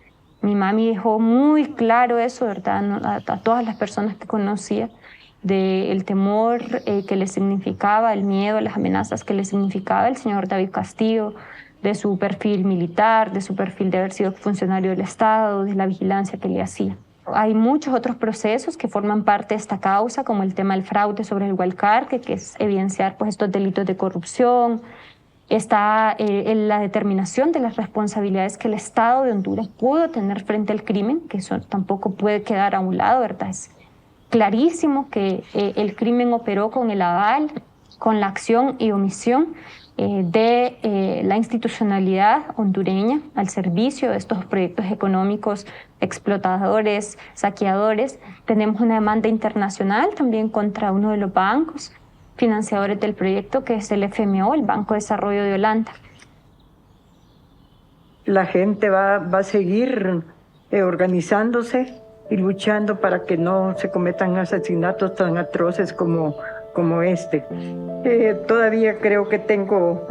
mi mami dejó muy claro eso, ¿verdad? A todas las personas que conocía, del temor que le significaba, el miedo, las amenazas que le significaba el señor David Castillo, de su perfil militar, de su perfil de haber sido funcionario del Estado, de la vigilancia que le hacía. Hay muchos otros procesos que forman parte de esta causa, como el tema del fraude sobre el Gualcarque, que es evidenciar pues, estos delitos de corrupción. Está la determinación de las responsabilidades que el Estado de Honduras pudo tener frente al crimen, que eso tampoco puede quedar a un lado, ¿verdad? Es clarísimo que el crimen operó con el aval, con la acción y omisión de la institucionalidad hondureña al servicio de estos proyectos económicos explotadores, saqueadores. Tenemos una demanda internacional también contra uno de los bancos financiadores del proyecto, que es el FMO, el Banco de Desarrollo de Holanda. La gente va a seguir organizándose y luchando para que no se cometan asesinatos tan atroces como este. Todavía creo que tengo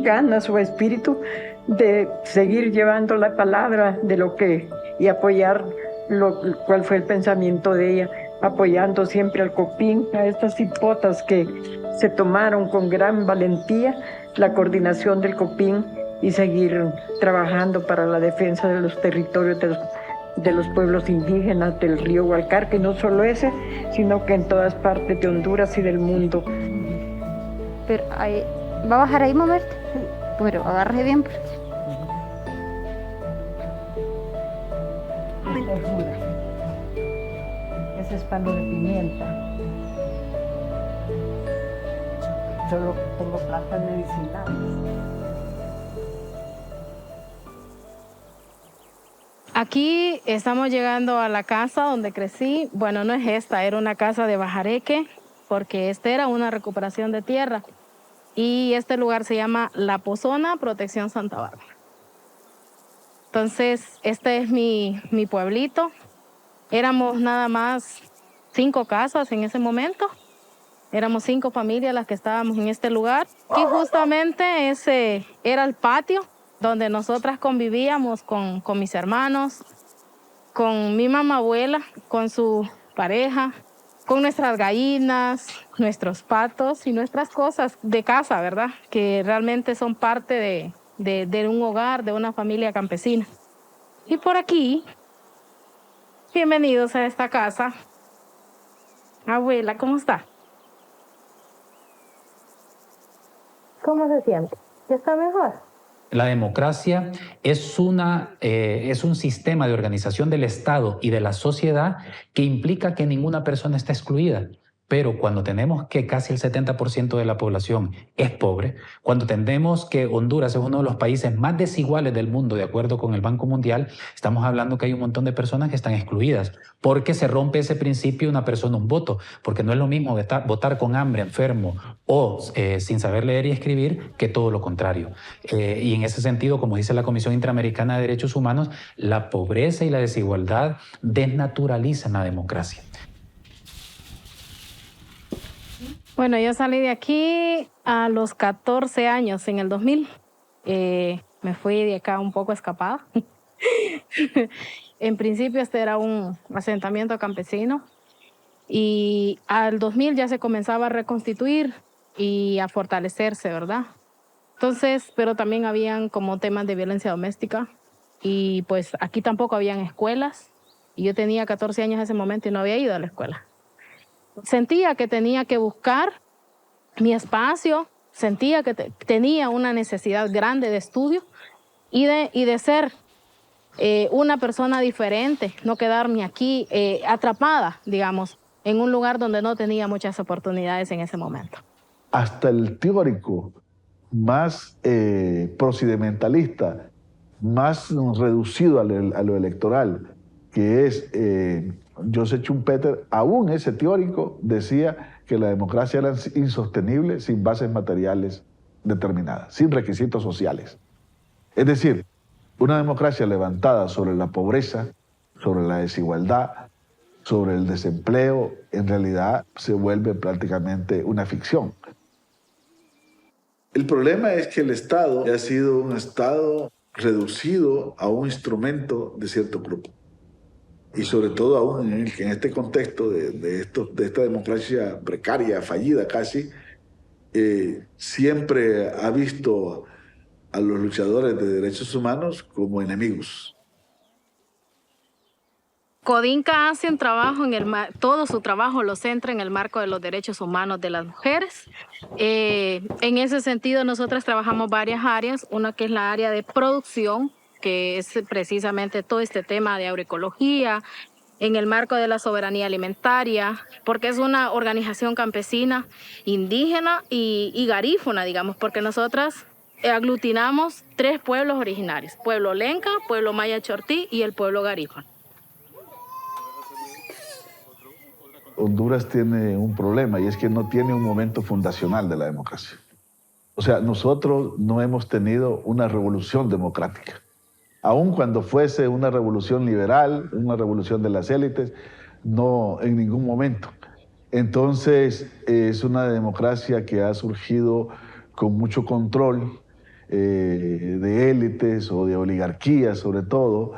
ganas o espíritu de seguir llevando la palabra de lo que y apoyar cuál fue el pensamiento de ella, apoyando siempre al COPIN, a estas hipotas que se tomaron con gran valentía la coordinación del COPIN y seguir trabajando para la defensa de los territorios de los pueblos indígenas del río Gualcarque, no solo ese, sino que en todas partes de Honduras y del mundo. Pero ahí, ¿va a bajar ahí, mamá? Pero agarre bien. Ese es palo de pimienta. Solo tengo plantas medicinales. Aquí estamos llegando a la casa donde crecí. Bueno, no es esta, era una casa de Bajareque, porque esta era una recuperación de tierra. Y este lugar se llama La Pozona, Protección Santa Bárbara. Entonces, este es mi pueblito. Éramos nada más 5 casas en ese momento. Éramos 5 familias las que estábamos en este lugar. Y justamente ese era el patio donde nosotras convivíamos con mis hermanos, con mi mamá abuela, con su pareja, con nuestras gallinas, nuestros patos y nuestras cosas de casa, ¿verdad? Que realmente son parte de un hogar, de una familia campesina. Y por aquí, bienvenidos a esta casa. Abuela, ¿cómo está? ¿Cómo se siente? ¿Ya está mejor? La democracia es un sistema de organización del Estado y de la sociedad que implica que ninguna persona está excluida. Pero cuando tenemos que casi el 70% de la población es pobre, cuando tenemos que Honduras es uno de los países más desiguales del mundo, de acuerdo con el Banco Mundial, estamos hablando que hay un montón de personas que están excluidas, porque se rompe ese principio una persona, un voto, porque no es lo mismo votar con hambre, enfermo o sin saber leer y escribir que todo lo contrario. Y en ese sentido, como dice la Comisión Interamericana de Derechos Humanos, la pobreza y la desigualdad desnaturalizan la democracia. Bueno, yo salí de aquí a los 14 años, en el 2000. Me fui de acá un poco escapada. En principio este era un asentamiento campesino y al 2000 ya se comenzaba a reconstituir y a fortalecerse, ¿verdad? Entonces, pero también habían como temas de violencia doméstica y pues aquí tampoco habían escuelas y yo tenía 14 años en ese momento y no había ido a la escuela. Sentía que tenía que buscar mi espacio, sentía que tenía una necesidad grande de estudio y de ser una persona diferente, no quedarme aquí atrapada, digamos, en un lugar donde no tenía muchas oportunidades en ese momento. Hasta el teórico más procedimentalista, más reducido a lo electoral, que es Joseph Schumpeter, aún ese teórico decía que la democracia era insostenible sin bases materiales determinadas, sin requisitos sociales. Es decir, una democracia levantada sobre la pobreza, sobre la desigualdad, sobre el desempleo, en realidad se vuelve prácticamente una ficción. El problema es que el Estado ha sido un Estado reducido a un instrumento de cierto grupo. Y sobre todo aún en este contexto de esta democracia precaria, fallida casi, siempre ha visto a los luchadores de derechos humanos como enemigos. Codinca hace un trabajo, todo su trabajo lo centra en el marco de los derechos humanos de las mujeres. En ese sentido, nosotros trabajamos varias áreas, una que es la área de producción, que es precisamente todo este tema de agroecología, en el marco de la soberanía alimentaria, porque es una organización campesina, indígena y garífuna, digamos, porque nosotras aglutinamos 3 pueblos originarios: pueblo Lenca, pueblo Maya Chortí y el pueblo garífuna. Honduras tiene un problema y es que no tiene un momento fundacional de la democracia. O sea, nosotros no hemos tenido una revolución democrática. Aun cuando fuese una revolución liberal, una revolución de las élites, no en ningún momento. Entonces, es una democracia que ha surgido con mucho control de élites o de oligarquías, sobre todo.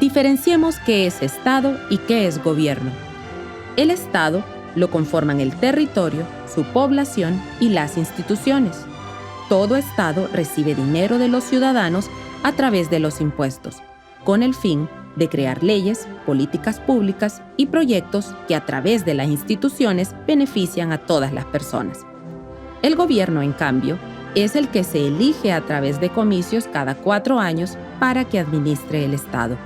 Diferenciemos qué es Estado y qué es gobierno. El Estado lo conforman el territorio, su población y las instituciones. Todo Estado recibe dinero de los ciudadanos a través de los impuestos, con el fin de crear leyes, políticas públicas y proyectos que a través de las instituciones benefician a todas las personas. El gobierno, en cambio, es el que se elige a través de comicios cada 4 años para que administre el Estado.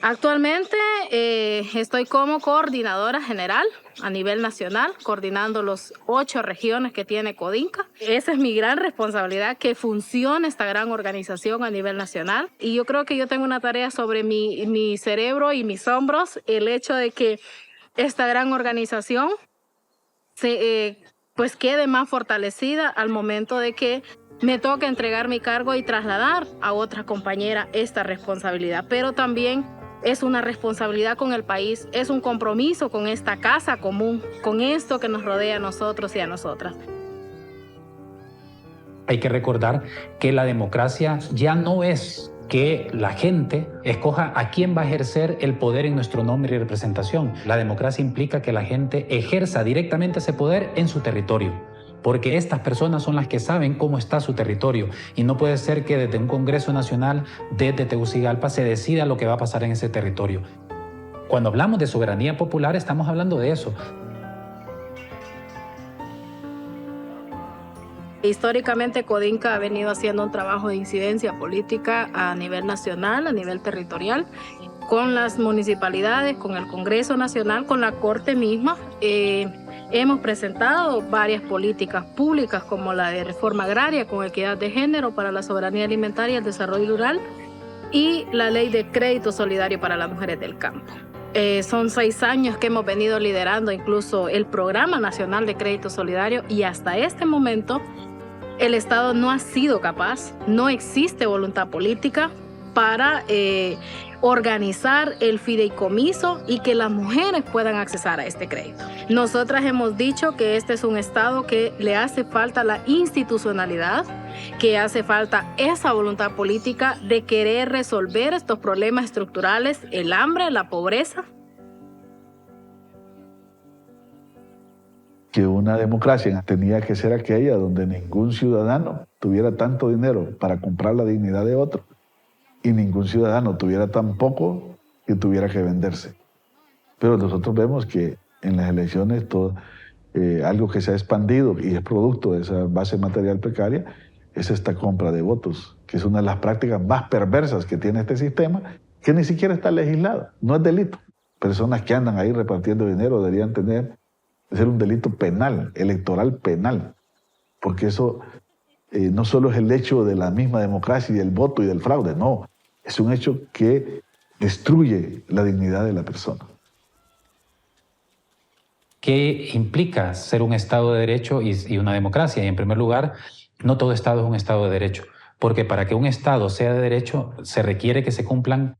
Actualmente estoy como coordinadora general a nivel nacional, coordinando los 8 regiones que tiene Codinca. Esa es mi gran responsabilidad, que funcione esta gran organización a nivel nacional. Y yo creo que yo tengo una tarea sobre mi cerebro y mis hombros, el hecho de que esta gran organización pues quede más fortalecida al momento de que me toca entregar mi cargo y trasladar a otra compañera esta responsabilidad. Pero también es una responsabilidad con el país, es un compromiso con esta casa común, con esto que nos rodea a nosotros y a nosotras. Hay que recordar que la democracia ya no es que la gente escoja a quién va a ejercer el poder en nuestro nombre y representación. La democracia implica que la gente ejerza directamente ese poder en su territorio, porque estas personas son las que saben cómo está su territorio, y no puede ser que desde un Congreso Nacional, desde Tegucigalpa, se decida lo que va a pasar en ese territorio. Cuando hablamos de soberanía popular, estamos hablando de eso. Históricamente, Codinca ha venido haciendo un trabajo de incidencia política a nivel nacional, a nivel territorial, con las municipalidades, con el Congreso Nacional, con la Corte misma. Hemos presentado varias políticas públicas, como la de reforma agraria con equidad de género para la soberanía alimentaria y el desarrollo rural, y la ley de crédito solidario para las mujeres del campo. Son 6 años que hemos venido liderando incluso el Programa Nacional de Crédito Solidario, y hasta este momento el Estado no ha sido capaz, no existe voluntad política para organizar el fideicomiso y que las mujeres puedan accesar a este crédito. Nosotras hemos dicho que este es un Estado que le hace falta la institucionalidad, que hace falta esa voluntad política de querer resolver estos problemas estructurales, el hambre, la pobreza. Que una democracia tenía que ser aquella donde ningún ciudadano tuviera tanto dinero para comprar la dignidad de otro, y ningún ciudadano tuviera tan poco que tuviera que venderse. Pero nosotros vemos que en las elecciones algo que se ha expandido y es producto de esa base material precaria es esta compra de votos, que es una de las prácticas más perversas que tiene este sistema, que ni siquiera está legislada, no es delito. Personas que andan ahí repartiendo dinero deberían ser un delito penal, electoral penal, porque eso no solo es el hecho de la misma democracia y del voto y del fraude, no, es un hecho que destruye la dignidad de la persona. ¿Qué implica ser un Estado de Derecho y una democracia? Y en primer lugar, no todo Estado es un Estado de Derecho. porque para que un Estado sea de derecho se requiere que se cumplan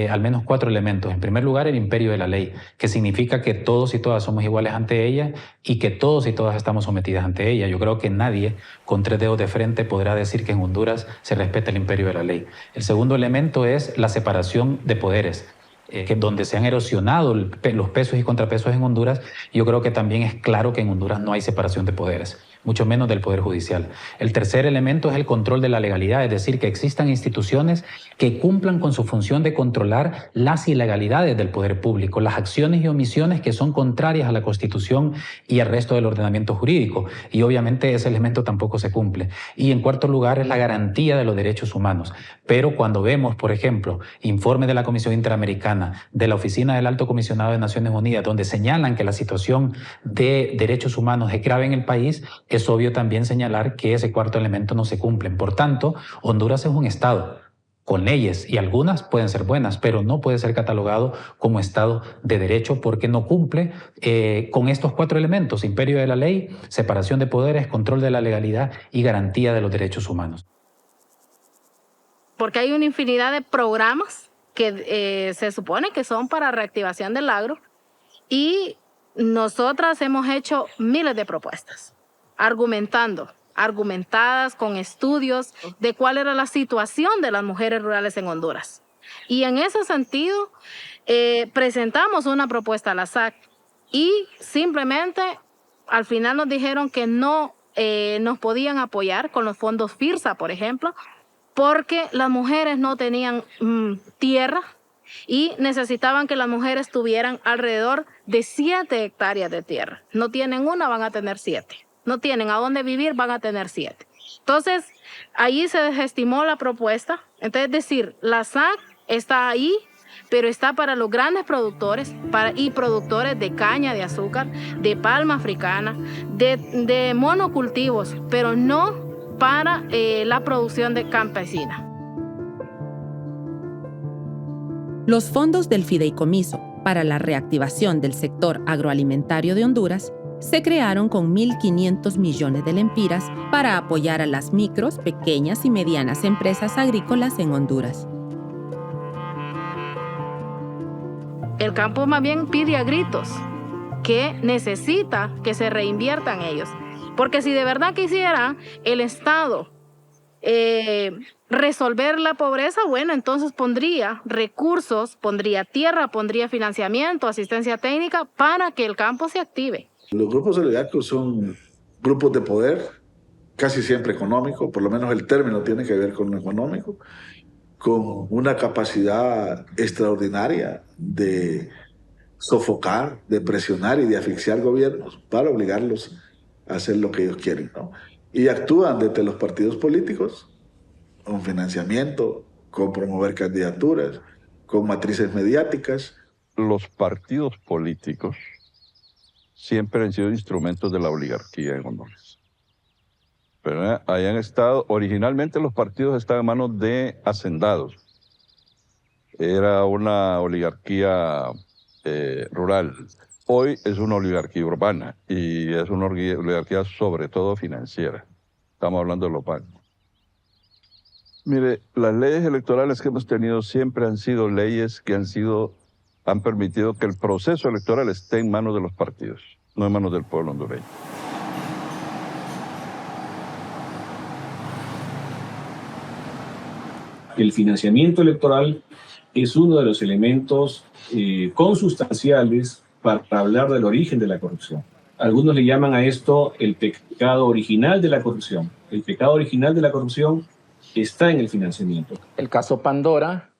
al menos 4 elementos. En primer lugar, el imperio de la ley, que significa que todos y todas somos iguales ante ella y que todos y todas estamos sometidas ante ella. Yo creo que nadie con 3 dedos de frente podrá decir que en Honduras se respeta el imperio de la ley. El segundo elemento es la separación de poderes, que donde se han erosionado los pesos y contrapesos en Honduras. Yo creo que también es claro que en Honduras no hay separación de poderes, mucho menos del Poder Judicial. El tercer elemento es el control de la legalidad, es decir, que existan instituciones que cumplan con su función de controlar las ilegalidades del poder público, las acciones y omisiones que son contrarias a la Constitución y al resto del ordenamiento jurídico. Y obviamente ese elemento tampoco se cumple. Y en cuarto lugar es la garantía de los derechos humanos. Pero cuando vemos, por ejemplo, informes de la Comisión Interamericana, de la Oficina del Alto Comisionado de Naciones Unidas, donde señalan que la situación de derechos humanos es grave en el país, es obvio también señalar que ese cuarto elemento no se cumple. Por tanto, Honduras es un Estado con leyes y algunas pueden ser buenas, pero no puede ser catalogado como Estado de Derecho porque no cumple con estos 4 elementos: imperio de la ley, separación de poderes, control de la legalidad y garantía de los derechos humanos. Porque hay una infinidad de programas que se supone que son para reactivación del agro y nosotras hemos hecho miles de propuestas, argumentadas con estudios de cuál era la situación de las mujeres rurales en Honduras. Y en ese sentido, presentamos una propuesta a la SAC y simplemente al final nos dijeron que no nos podían apoyar con los fondos FIRSA, por ejemplo, porque las mujeres no tenían tierra y necesitaban que las mujeres tuvieran alrededor de 7 hectáreas de tierra. No tienen una, van a tener 7. No tienen a dónde vivir, van a tener 7. Entonces, ahí se desestimó la propuesta. Entonces, es decir, la SAC está ahí, pero está para los grandes productores y productores de caña de azúcar, de palma africana, de monocultivos, pero no para la producción de campesina. Los fondos del Fideicomiso para la reactivación del sector agroalimentario de Honduras se crearon con 1.500 millones de lempiras para apoyar a las micros, pequeñas y medianas empresas agrícolas en Honduras. El campo más bien pide a gritos que necesita que se reinviertan ellos. Porque si de verdad quisiera el Estado resolver la pobreza, bueno, entonces pondría recursos, pondría tierra, pondría financiamiento, asistencia técnica para que el campo se active. Los grupos oligárquicos son grupos de poder, casi siempre económico, por lo menos el término tiene que ver con lo económico, con una capacidad extraordinaria de sofocar, de presionar y de asfixiar gobiernos para obligarlos a hacer lo que ellos quieren, ¿no? Y actúan desde los partidos políticos, con financiamiento, con promover candidaturas, con matrices mediáticas. Los partidos políticos siempre han sido instrumentos de la oligarquía en Honduras. Pero hayan estado, originalmente los partidos estaban en manos de hacendados. Era una oligarquía rural. Hoy es una oligarquía urbana y es una oligarquía sobre todo financiera. Estamos hablando de los bancos. Mire, las leyes electorales que hemos tenido siempre han sido leyes que han permitido que el proceso electoral esté en manos de los partidos, no en manos del pueblo hondureño. El financiamiento electoral es uno de los elementos consustanciales para hablar del origen de la corrupción. Algunos le llaman a esto el pecado original de la corrupción. El pecado original de la corrupción está en el financiamiento. El caso Pandora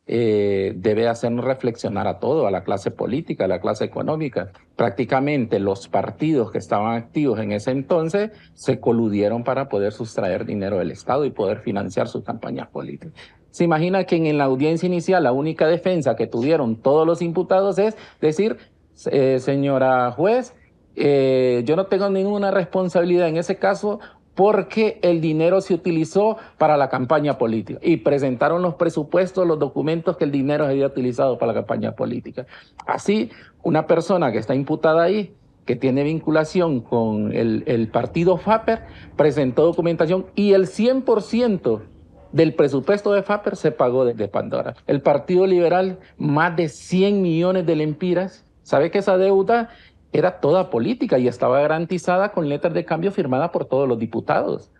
debe hacernos reflexionar a todo, a la clase política, a la clase económica. Prácticamente los partidos que estaban activos en ese entonces se coludieron para poder sustraer dinero del Estado y poder financiar sus campañas políticas. Se imagina que en la audiencia inicial la única defensa que tuvieron todos los imputados es decir, señora juez, yo no tengo ninguna responsabilidad en ese caso porque el dinero se utilizó para la campaña política. Y presentaron los presupuestos, los documentos que el dinero se había utilizado para la campaña política. Así, una persona que está imputada ahí, que tiene vinculación con el partido FAPER, presentó documentación y el 100% del presupuesto de FAPER se pagó desde Pandora. El Partido Liberal, más de 100 millones de lempiras. ¿Sabe que esa deuda era toda política y estaba garantizada con letras de cambio firmadas por todos los diputados?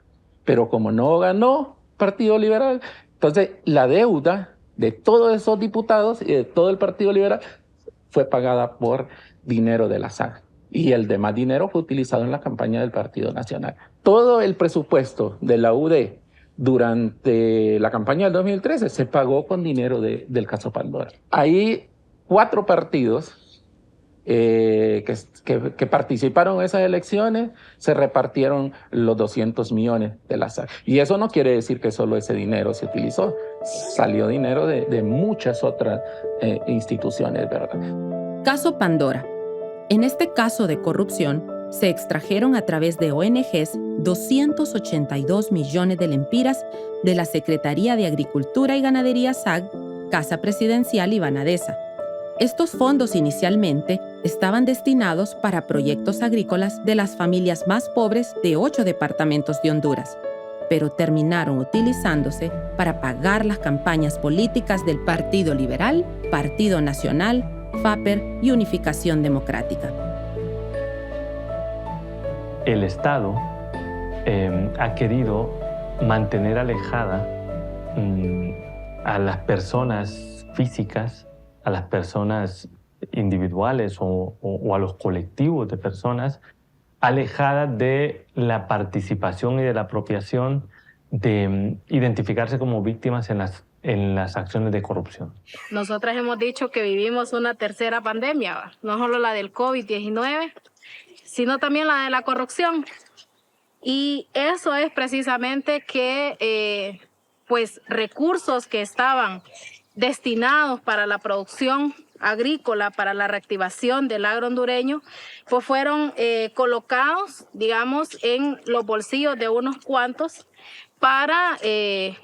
Pero como no ganó Partido Liberal, entonces la deuda de todos esos diputados y de todo el Partido Liberal fue pagada por dinero de la SAG. Y el demás dinero fue utilizado en la campaña del Partido Nacional. Todo el presupuesto de la UD durante la campaña del 2013 se pagó con dinero del caso Pandora. Hay 4 partidos que participaron en esas elecciones, se repartieron los 200 millones de la SAC. Y eso no quiere decir que solo ese dinero se utilizó. Salió dinero de muchas otras instituciones, ¿verdad? Caso Pandora. En este caso de corrupción, se extrajeron a través de ONGs 282 millones de lempiras de la Secretaría de Agricultura y Ganadería SAG, Casa Presidencial y Banadesa. Estos fondos inicialmente estaban destinados para proyectos agrícolas de las familias más pobres de 8 departamentos de Honduras, pero terminaron utilizándose para pagar las campañas políticas del Partido Liberal, Partido Nacional, FAPER y Unificación Democrática. El Estado ha querido mantener alejada a las personas físicas, a las personas individuales o a los colectivos de personas, alejadas de la participación y de la apropiación de identificarse como víctimas en las acciones de corrupción. Nosotras hemos dicho que vivimos una tercera pandemia, no solo la del COVID-19, sino también la de la corrupción. Y eso es precisamente que pues recursos que estaban destinados para la producción agrícola, para la reactivación del agro hondureño, pues fueron colocados, digamos, en los bolsillos de unos cuantos para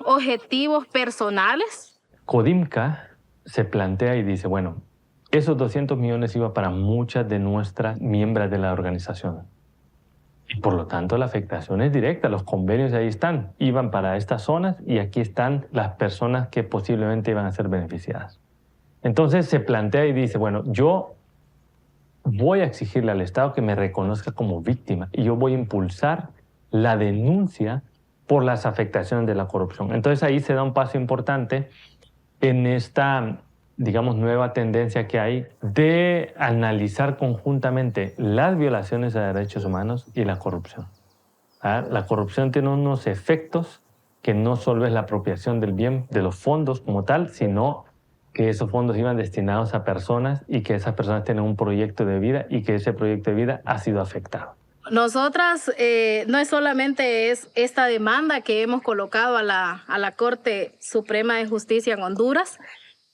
objetivos personales. Codimca se plantea y dice, bueno, esos 200 millones iban para muchas de nuestras miembros de la organización. Y por lo tanto la afectación es directa, los convenios ahí están, iban para estas zonas y aquí están las personas que posiblemente iban a ser beneficiadas. Entonces se plantea y dice, bueno, yo voy a exigirle al Estado que me reconozca como víctima y yo voy a impulsar la denuncia por las afectaciones de la corrupción. Entonces ahí se da un paso importante en esta, digamos, nueva tendencia que hay de analizar conjuntamente las violaciones a derechos humanos y la corrupción. La corrupción tiene unos efectos que no solo es la apropiación del bien, de los fondos como tal, sino que esos fondos iban destinados a personas y que esas personas tienen un proyecto de vida y que ese proyecto de vida ha sido afectado. Nosotras no es solamente esta demanda que hemos colocado a la Corte Suprema de Justicia en Honduras,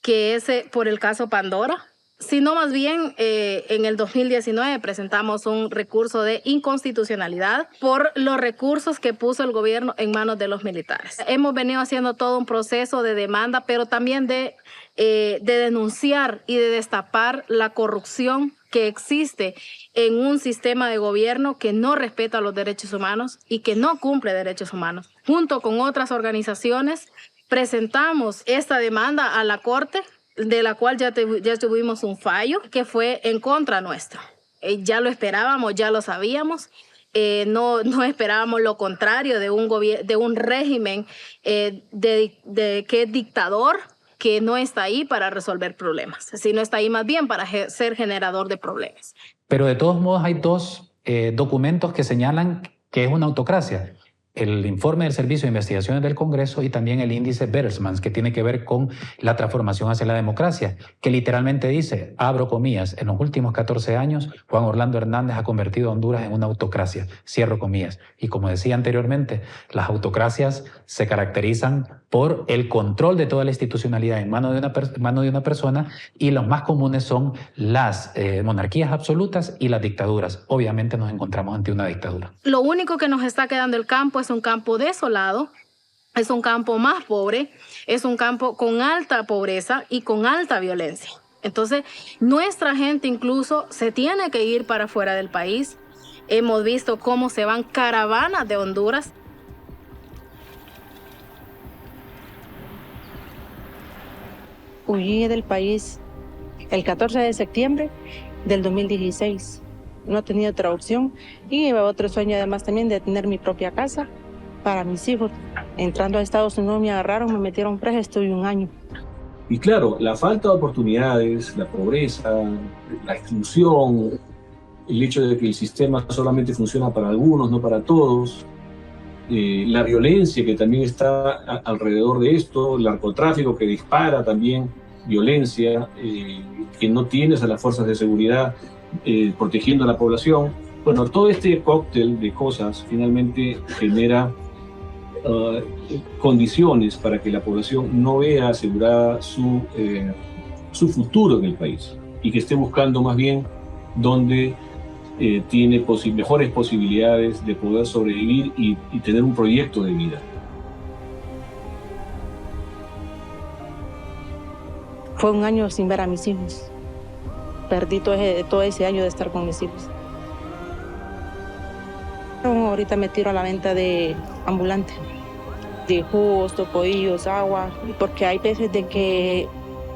que es por el caso Pandora, sino más bien en el 2019 presentamos un recurso de inconstitucionalidad por los recursos que puso el gobierno en manos de los militares. Hemos venido haciendo todo un proceso de demanda, pero también de denunciar y de destapar la corrupción que existe en un sistema de gobierno que no respeta los derechos humanos y que no cumple derechos humanos. Junto con otras organizaciones presentamos esta demanda a la Corte, de la cual ya tuvimos un fallo que fue en contra nuestra. Ya lo esperábamos, ya lo sabíamos. No esperábamos lo contrario de un régimen que es dictador, que no está ahí para resolver problemas, sino está ahí más bien para ser generador de problemas. Pero de todos modos hay 2 documentos que señalan que es una autocracia. El informe del Servicio de Investigaciones del Congreso y también el índice Bertelsmann, que tiene que ver con la transformación hacia la democracia, que literalmente dice, abro comillas, en los últimos 14 años, Juan Orlando Hernández ha convertido a Honduras en una autocracia, cierro comillas. Y como decía anteriormente, las autocracias se caracterizan por el control de toda la institucionalidad en manos de una persona, y los más comunes son las monarquías absolutas y las dictaduras. Obviamente nos encontramos ante una dictadura. Lo único que nos está quedando el campo es un campo desolado, es un campo más pobre, es un campo con alta pobreza y con alta violencia. Entonces, nuestra gente incluso se tiene que ir para fuera del país. Hemos visto cómo se van caravanas de Honduras. Huí del país el 14 de septiembre del 2016. No tenía otra opción y llevaba otro sueño además también de tener mi propia casa para mis hijos. Entrando a Estados Unidos me agarraron, me metieron presa, estuve 1 año. Y claro, la falta de oportunidades, la pobreza, la exclusión, el hecho de que el sistema solamente funciona para algunos, no para todos, la violencia que también está alrededor de esto, el narcotráfico que dispara también violencia, que no tienes a las fuerzas de seguridad protegiendo a la población. Bueno, todo este cóctel de cosas finalmente genera condiciones para que la población no vea asegurada su futuro en el país y que esté buscando más bien donde tiene mejores posibilidades de poder sobrevivir y tener un proyecto de vida. Fue 1 año sin ver a mis hijos. Perdí todo ese año de estar con mis hijos. Ahorita me tiro a la venta de ambulante, de jugos, tocadillos, agua, porque hay veces de que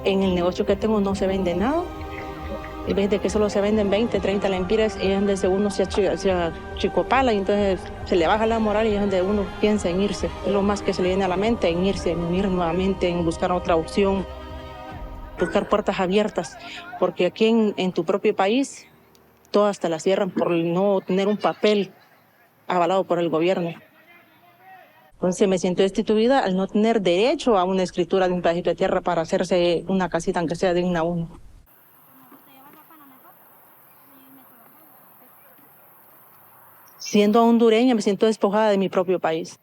en el negocio que tengo no se vende nada. Hay veces de que solo se venden 20, 30 lempiras y es donde uno se achicopala y entonces se le baja la moral y es donde uno piensa en irse. Es lo más que se le viene a la mente, en irse, en unir nuevamente, en buscar otra opción, buscar puertas abiertas, porque aquí en tu propio país todas te las cierran por no tener un papel avalado por el gobierno. Entonces me siento destituida al no tener derecho a una escritura de un pedacito de tierra para hacerse una casita, aunque sea digna a uno. Siendo hondureña me siento despojada de mi propio país.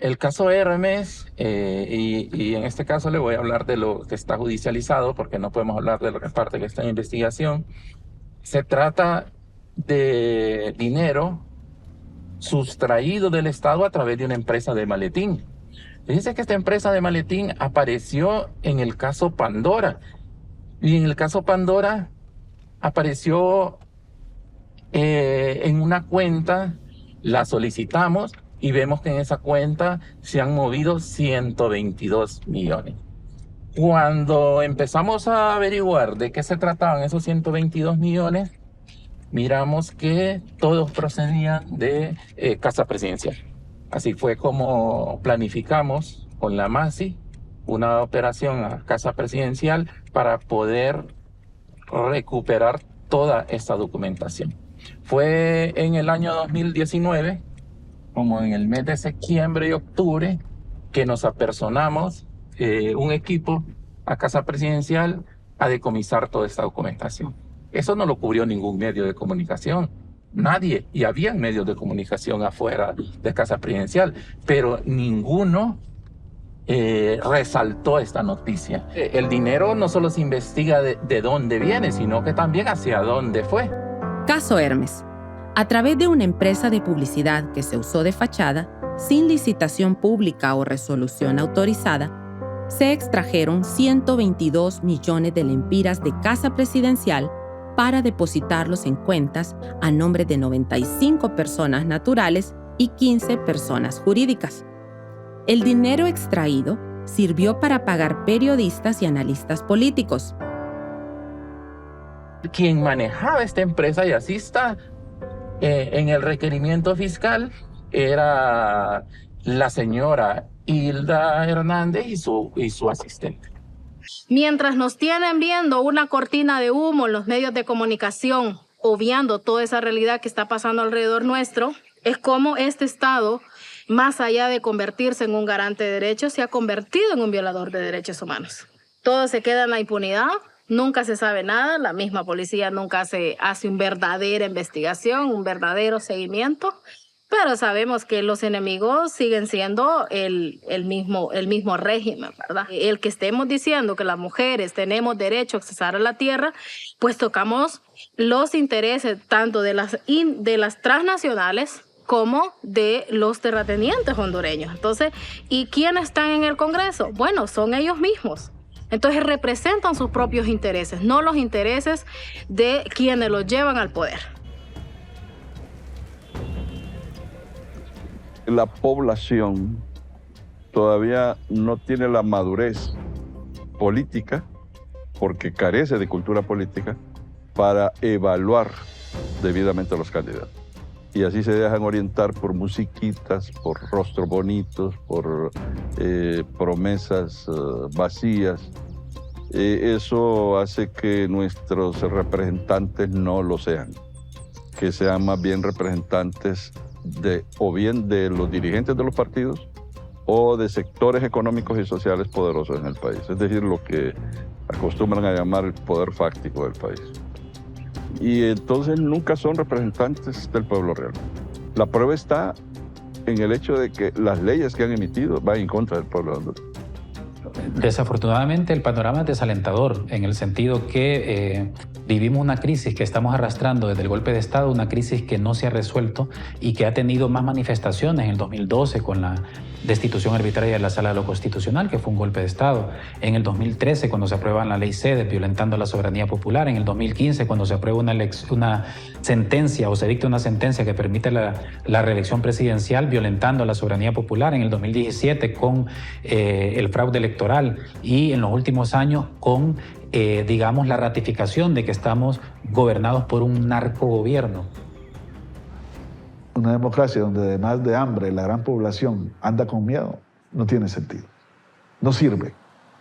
El caso Hermes, y en este caso le voy a hablar de lo que está judicializado, porque no podemos hablar de lo que parte que está en investigación. Se trata de dinero sustraído del Estado a través de una empresa de maletín. Fíjense que esta empresa de maletín apareció en el caso Pandora. Y en el caso Pandora apareció en una cuenta, la solicitamos, y vemos que en esa cuenta se han movido 122 millones. Cuando empezamos a averiguar de qué se trataban esos 122 millones, miramos que todos procedían de Casa Presidencial. Así fue como planificamos con la MASI una operación a Casa Presidencial para poder recuperar toda esta documentación. Fue en el año 2019, como en el mes de septiembre y octubre, que nos apersonamos un equipo a Casa Presidencial a decomisar toda esta documentación. Eso no lo cubrió ningún medio de comunicación, nadie, y había medios de comunicación afuera de Casa Presidencial, pero ninguno resaltó esta noticia. El dinero no solo se investiga de dónde viene, sino que también hacia dónde fue. Caso Hermes. A través de una empresa de publicidad que se usó de fachada, sin licitación pública o resolución autorizada, se extrajeron 122 millones de lempiras de Casa Presidencial para depositarlos en cuentas a nombre de 95 personas naturales y 15 personas jurídicas. El dinero extraído sirvió para pagar periodistas y analistas políticos. Quien manejaba esta empresa, y así está en el requerimiento fiscal, era la señora Hilda Hernández y su asistente. Mientras nos tienen viendo una cortina de humo en los medios de comunicación, obviando toda esa realidad que está pasando alrededor nuestro, es como este Estado, más allá de convertirse en un garante de derechos, se ha convertido en un violador de derechos humanos. Todo se queda en la impunidad, nunca se sabe nada, la misma policía nunca hace una verdadera investigación, un verdadero seguimiento, pero sabemos que los enemigos siguen siendo el mismo régimen, ¿verdad? El que estemos diciendo que las mujeres tenemos derecho a accesar a la tierra, pues tocamos los intereses tanto de las transnacionales como de los terratenientes hondureños. Entonces, ¿y quiénes están en el Congreso? Bueno, son ellos mismos. Entonces representan sus propios intereses, no los intereses de quienes los llevan al poder. La población todavía no tiene la madurez política, porque carece de cultura política, para evaluar debidamente a los candidatos. Y así se dejan orientar por musiquitas, por rostros bonitos, por promesas vacías. Eso hace que nuestros representantes no lo sean, que sean más bien representantes o bien de los dirigentes de los partidos o de sectores económicos y sociales poderosos en el país. Es decir, lo que acostumbran a llamar el poder fáctico del país. Y entonces nunca son representantes del pueblo real. La prueba está en el hecho de que las leyes que han emitido van en contra del pueblo de Honduras. Desafortunadamente el panorama es desalentador en el sentido que vivimos una crisis que estamos arrastrando desde el golpe de Estado, una crisis que no se ha resuelto y que ha tenido más manifestaciones en el 2012 con la destitución arbitraria de la Sala de lo Constitucional, que fue un golpe de Estado, en el 2013 cuando se aprueba la ley CEDES violentando la soberanía popular, en el 2015 cuando se aprueba una sentencia o se dicta una sentencia que permite la reelección presidencial violentando la soberanía popular, en el 2017 con el fraude electoral y en los últimos años con, digamos, la ratificación de que estamos gobernados por un narcogobierno. Una democracia donde además de hambre la gran población anda con miedo, no tiene sentido. No sirve,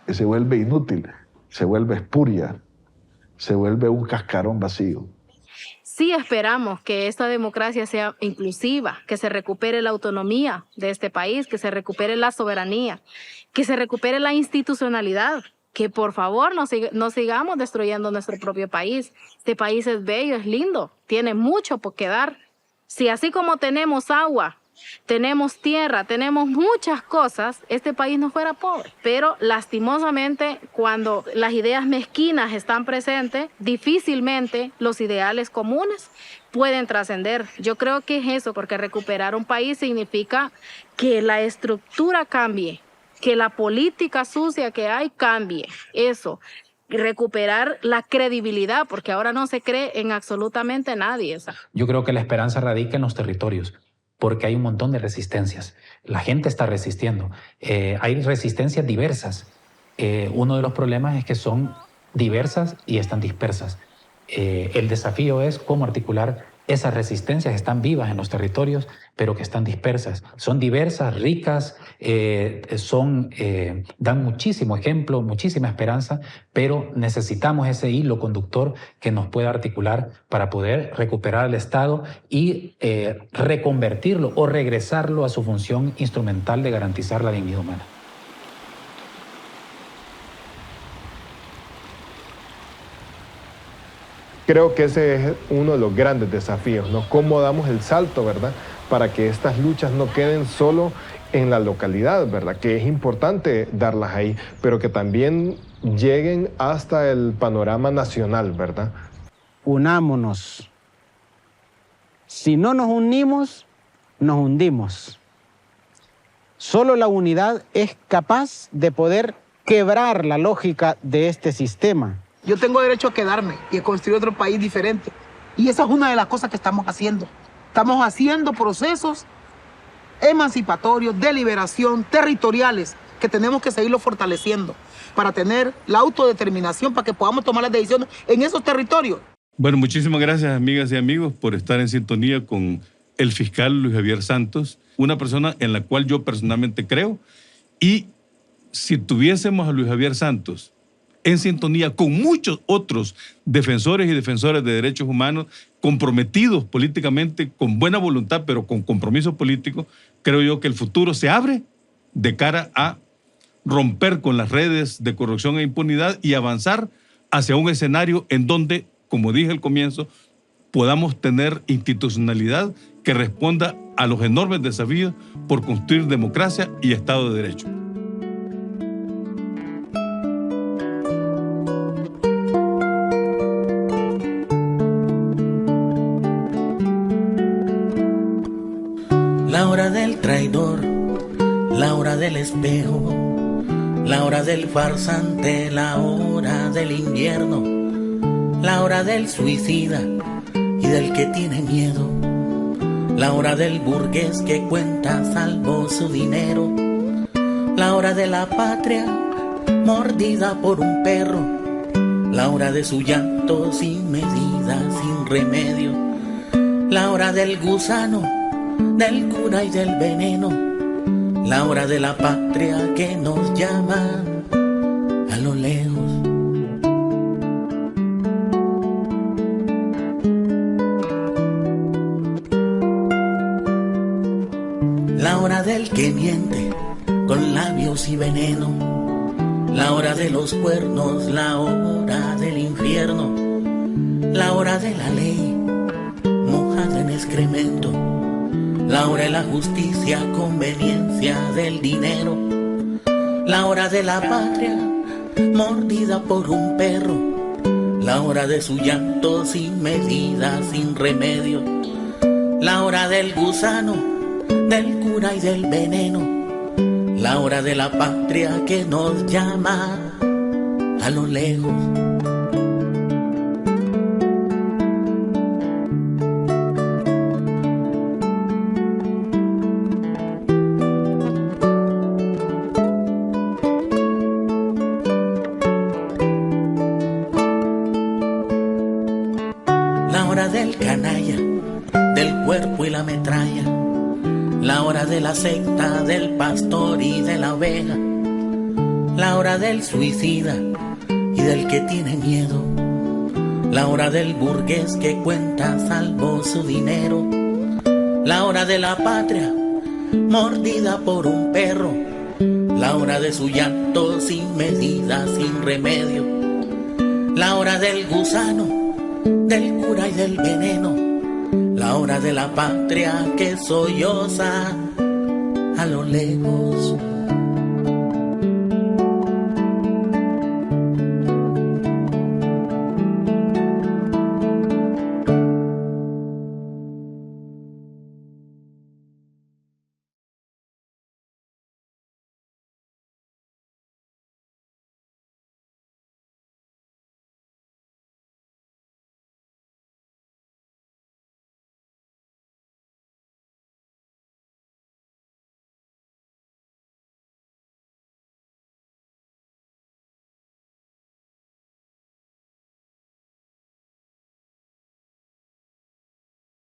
se vuelve inútil, se vuelve espuria, se vuelve un cascarón vacío. Sí esperamos que esta democracia sea inclusiva, que se recupere la autonomía de este país, que se recupere la soberanía, que se recupere la institucionalidad, que por favor no sigamos destruyendo nuestro propio país. Este país es bello, es lindo, tiene mucho por qué dar. Si así como tenemos agua, tenemos tierra, tenemos muchas cosas, este país no fuera pobre. Pero lastimosamente, cuando las ideas mezquinas están presentes, difícilmente los ideales comunes pueden trascender. Yo creo que es eso, porque recuperar un país significa que la estructura cambie, que la política sucia que hay cambie. Eso. Recuperar la credibilidad, porque ahora no se cree en absolutamente nadie. Yo creo que la esperanza radica en los territorios, porque hay un montón de resistencias. La gente está resistiendo. Hay resistencias diversas. Uno de los problemas es que son diversas y están dispersas. El desafío es cómo articular esas resistencias que están vivas en los territorios, pero que están dispersas. Son diversas, ricas, dan muchísimo ejemplo, muchísima esperanza, pero necesitamos ese hilo conductor que nos pueda articular para poder recuperar el Estado y reconvertirlo o regresarlo a su función instrumental de garantizar la dignidad humana. Creo que ese es uno de los grandes desafíos, ¿no? Cómo damos el salto, ¿verdad? Para que estas luchas no queden solo en la localidad, ¿verdad? Que es importante darlas ahí, pero que también lleguen hasta el panorama nacional, ¿verdad? Unámonos. Si no nos unimos, nos hundimos. Solo la unidad es capaz de poder quebrar la lógica de este sistema. Yo tengo derecho a quedarme y a construir otro país diferente. Y esa es una de las cosas que estamos haciendo. Estamos haciendo procesos emancipatorios, de liberación, territoriales, que tenemos que seguirlo fortaleciendo para tener la autodeterminación, para que podamos tomar las decisiones en esos territorios. Bueno, muchísimas gracias, amigas y amigos, por estar en sintonía con el fiscal Luis Javier Santos, una persona en la cual yo personalmente creo. Y si tuviésemos a Luis Javier Santos en sintonía con muchos otros defensores y defensoras de derechos humanos comprometidos políticamente, con buena voluntad, pero con compromiso político, creo yo que el futuro se abre de cara a romper con las redes de corrupción e impunidad y avanzar hacia un escenario en donde, como dije al comienzo, podamos tener institucionalidad que responda a los enormes desafíos por construir democracia y Estado de Derecho. traidor, la hora del espejo, la hora del farsante, la hora del invierno, la hora del suicida y del que tiene miedo, la hora del burgués que cuenta salvo su dinero, la hora de la patria mordida por un perro, la hora de su llanto sin medida, sin remedio, la hora del gusano, del cura y del veneno, la hora de la patria que nos llama a lo lejos. La hora del que miente con labios y veneno, la hora de los cuernos, la hora del infierno, la hora de la ley mojada en excremento, la hora de la justicia, conveniencia del dinero, la hora de la patria mordida por un perro, la hora de su llanto sin medida, sin remedio, la hora del gusano, del cura y del veneno, la hora de la patria que nos llama a lo lejos. La hora del canalla, del cuerpo y la metralla, la hora de la secta, del pastor y de la oveja, la hora del suicida y del que tiene miedo, la hora del burgués que cuenta salvo su dinero, la hora de la patria mordida por un perro, la hora de su llanto sin medida, sin remedio, la hora del gusano, del cura y del veneno, la hora de la patria que solloza a lo lejos.